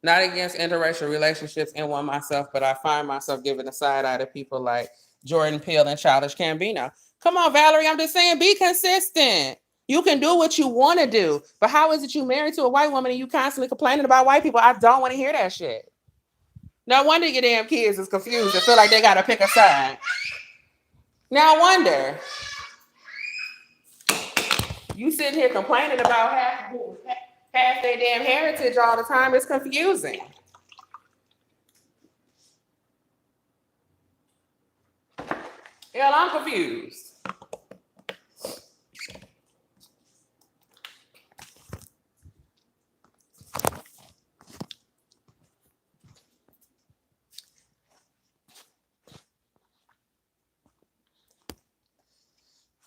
Not against interracial relationships in one myself, but I find myself giving a side eye to people like Jordan Peele and Childish Gambino. Come on, Valerie. I'm just saying, be consistent. You can do what you want to do, but how is it you married to a white woman and you constantly complaining about white people? I don't want to hear that shit. No wonder your damn kids is confused and feel like they got to pick a side. Now I wonder. You sitting here complaining about half their damn heritage all the time. It's confusing. Hell, I'm confused.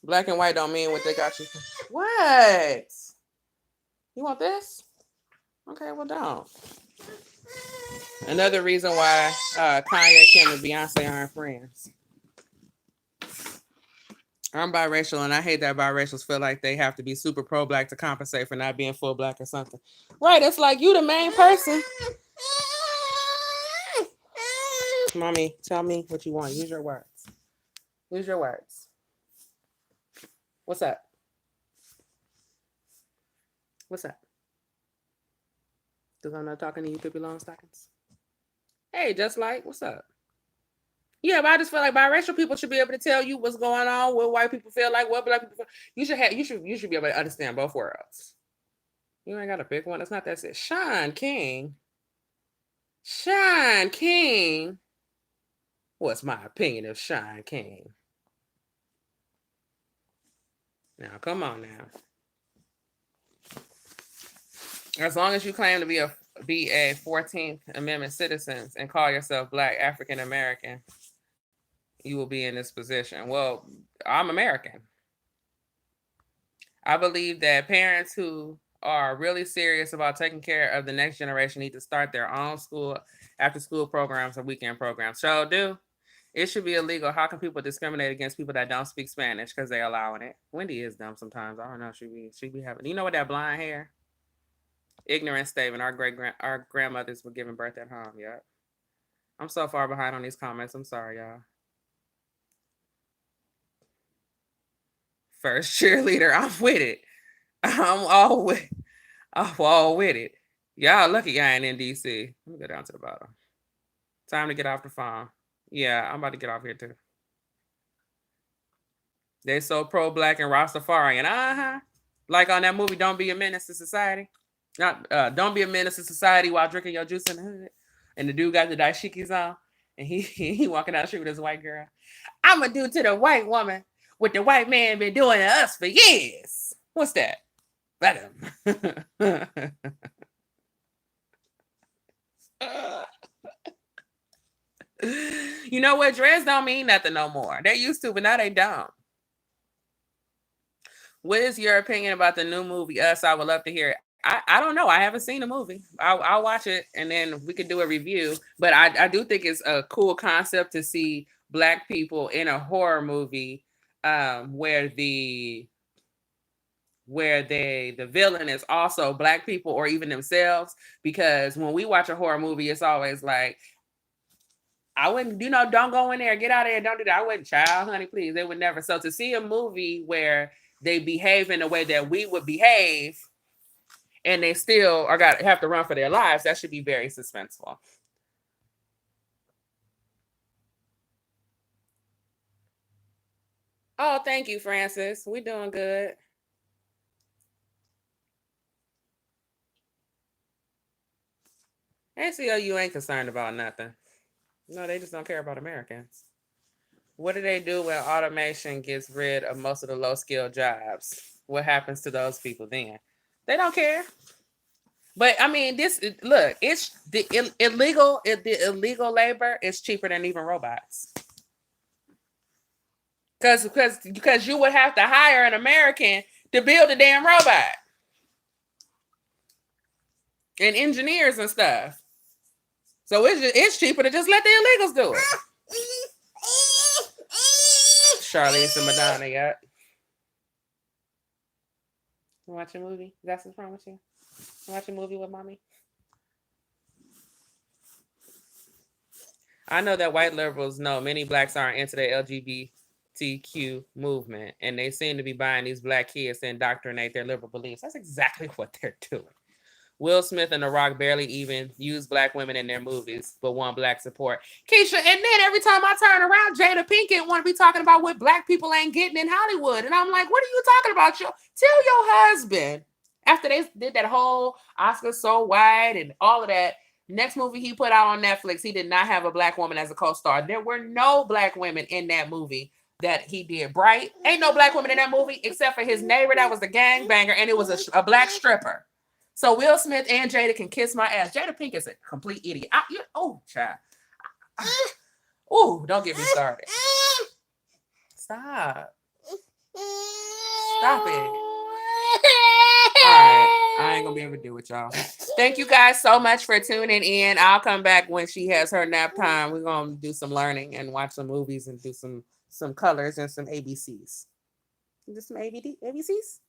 Black and white don't mean what they got you. What? You want this? Okay, well, don't. Another reason why Kanye, Kim, and Beyonce aren't friends. I'm biracial, and I hate that biracials feel like they have to be super pro-black to compensate for not being full black or something. Right, it's like you the main person. Mommy, tell me what you want. Use your words. Use your words. What's up? What's up? Because I'm not talking to you, Pippi Longstockings. Hey, just like, what's up? Yeah, but I just feel like biracial people should be able to tell you what's going on, what white people feel like, what black people feel. You should be able to understand both worlds. You ain't got to pick one. It's not that serious. Sean King. What's my opinion of Sean King? Now, come on now. As long as you claim to be a 14th Amendment citizen and call yourself Black African American, you will be in this position. Well, I'm American. I believe that parents who are really serious about taking care of the next generation need to start their own after school programs or weekend programs. So do. It should be illegal. How can people discriminate against people that don't speak Spanish because they're allowing it? Wendy is dumb sometimes. I don't know. She be having. You know what that blonde hair? Ignorant statement. Our grandmothers were giving birth at home. Yep. I'm so far behind on these comments. I'm sorry, y'all. First cheerleader. I'm with it. I'm all with it. Y'all lucky y'all ain't in DC. Let me go down to the bottom. Time to get off the phone. Yeah, I'm about to get off here too. They so pro-black and Rastafarian. Like on that movie, Don't Be a Menace to Society. Don't be a menace to society while drinking your juice in the hood. And the dude got the dashikis on. And he walking down the street with his white girl. I'm going to do to the white woman what the white man been doing to us for years. What's that? Let him. You know what? Dreads don't mean nothing no more. They used to, but now they don't. What is your opinion about the new movie, Us? I would love to hear it. I don't know. I haven't seen the movie. I'll watch it and then we could do a review. But I do think it's a cool concept to see Black people in a horror movie where the villain is also Black people or even themselves. Because when we watch a horror movie, it's always like, I wouldn't, don't go in there, get out of there, don't do that. I wouldn't, child, honey, please. They would never. So to see a movie where they behave in a way that we would behave and they still have to run for their lives, that should be very suspenseful. Oh, thank you, Francis. We're doing good. ACLU ain't concerned about nothing. No, they just don't care about Americans. What do they do when automation gets rid of most of the low-skilled jobs? What happens to those people then? They don't care. But I mean, it's the illegal labor is cheaper than even robots. Because you would have to hire an American to build a damn robot. And engineers and stuff. So it's cheaper to just let the illegals do it. Charlize and Madonna, yeah. You watch a movie? That's what's wrong with you? You watch a movie with mommy? I know that white liberals know many Blacks aren't into the LGBTQ movement, and they seem to be buying these Black kids to indoctrinate their liberal beliefs. That's exactly what they're doing. Will Smith and The Rock barely even use black women in their movies, but want black support. Keisha, and then every time I turn around, Jada Pinkett want to be talking about what black people ain't getting in Hollywood. And I'm like, what are you talking about? Tell your husband. After they did that whole Oscar so white and all of that, next movie he put out on Netflix, he did not have a black woman as a co-star. There were no black women in that movie that he did. Bright, ain't no black woman in that movie except for his neighbor that was a gangbanger, and it was a black stripper. So Will Smith and Jada can kiss my ass. Jada Pinkett is a complete idiot. Child. Don't get me started. Stop. Stop it. All right. I ain't gonna be able to do it, y'all. Thank you guys so much for tuning in. I'll come back when she has her nap time. We're gonna do some learning and watch some movies and do some colors and some ABCs. Just some ABCs?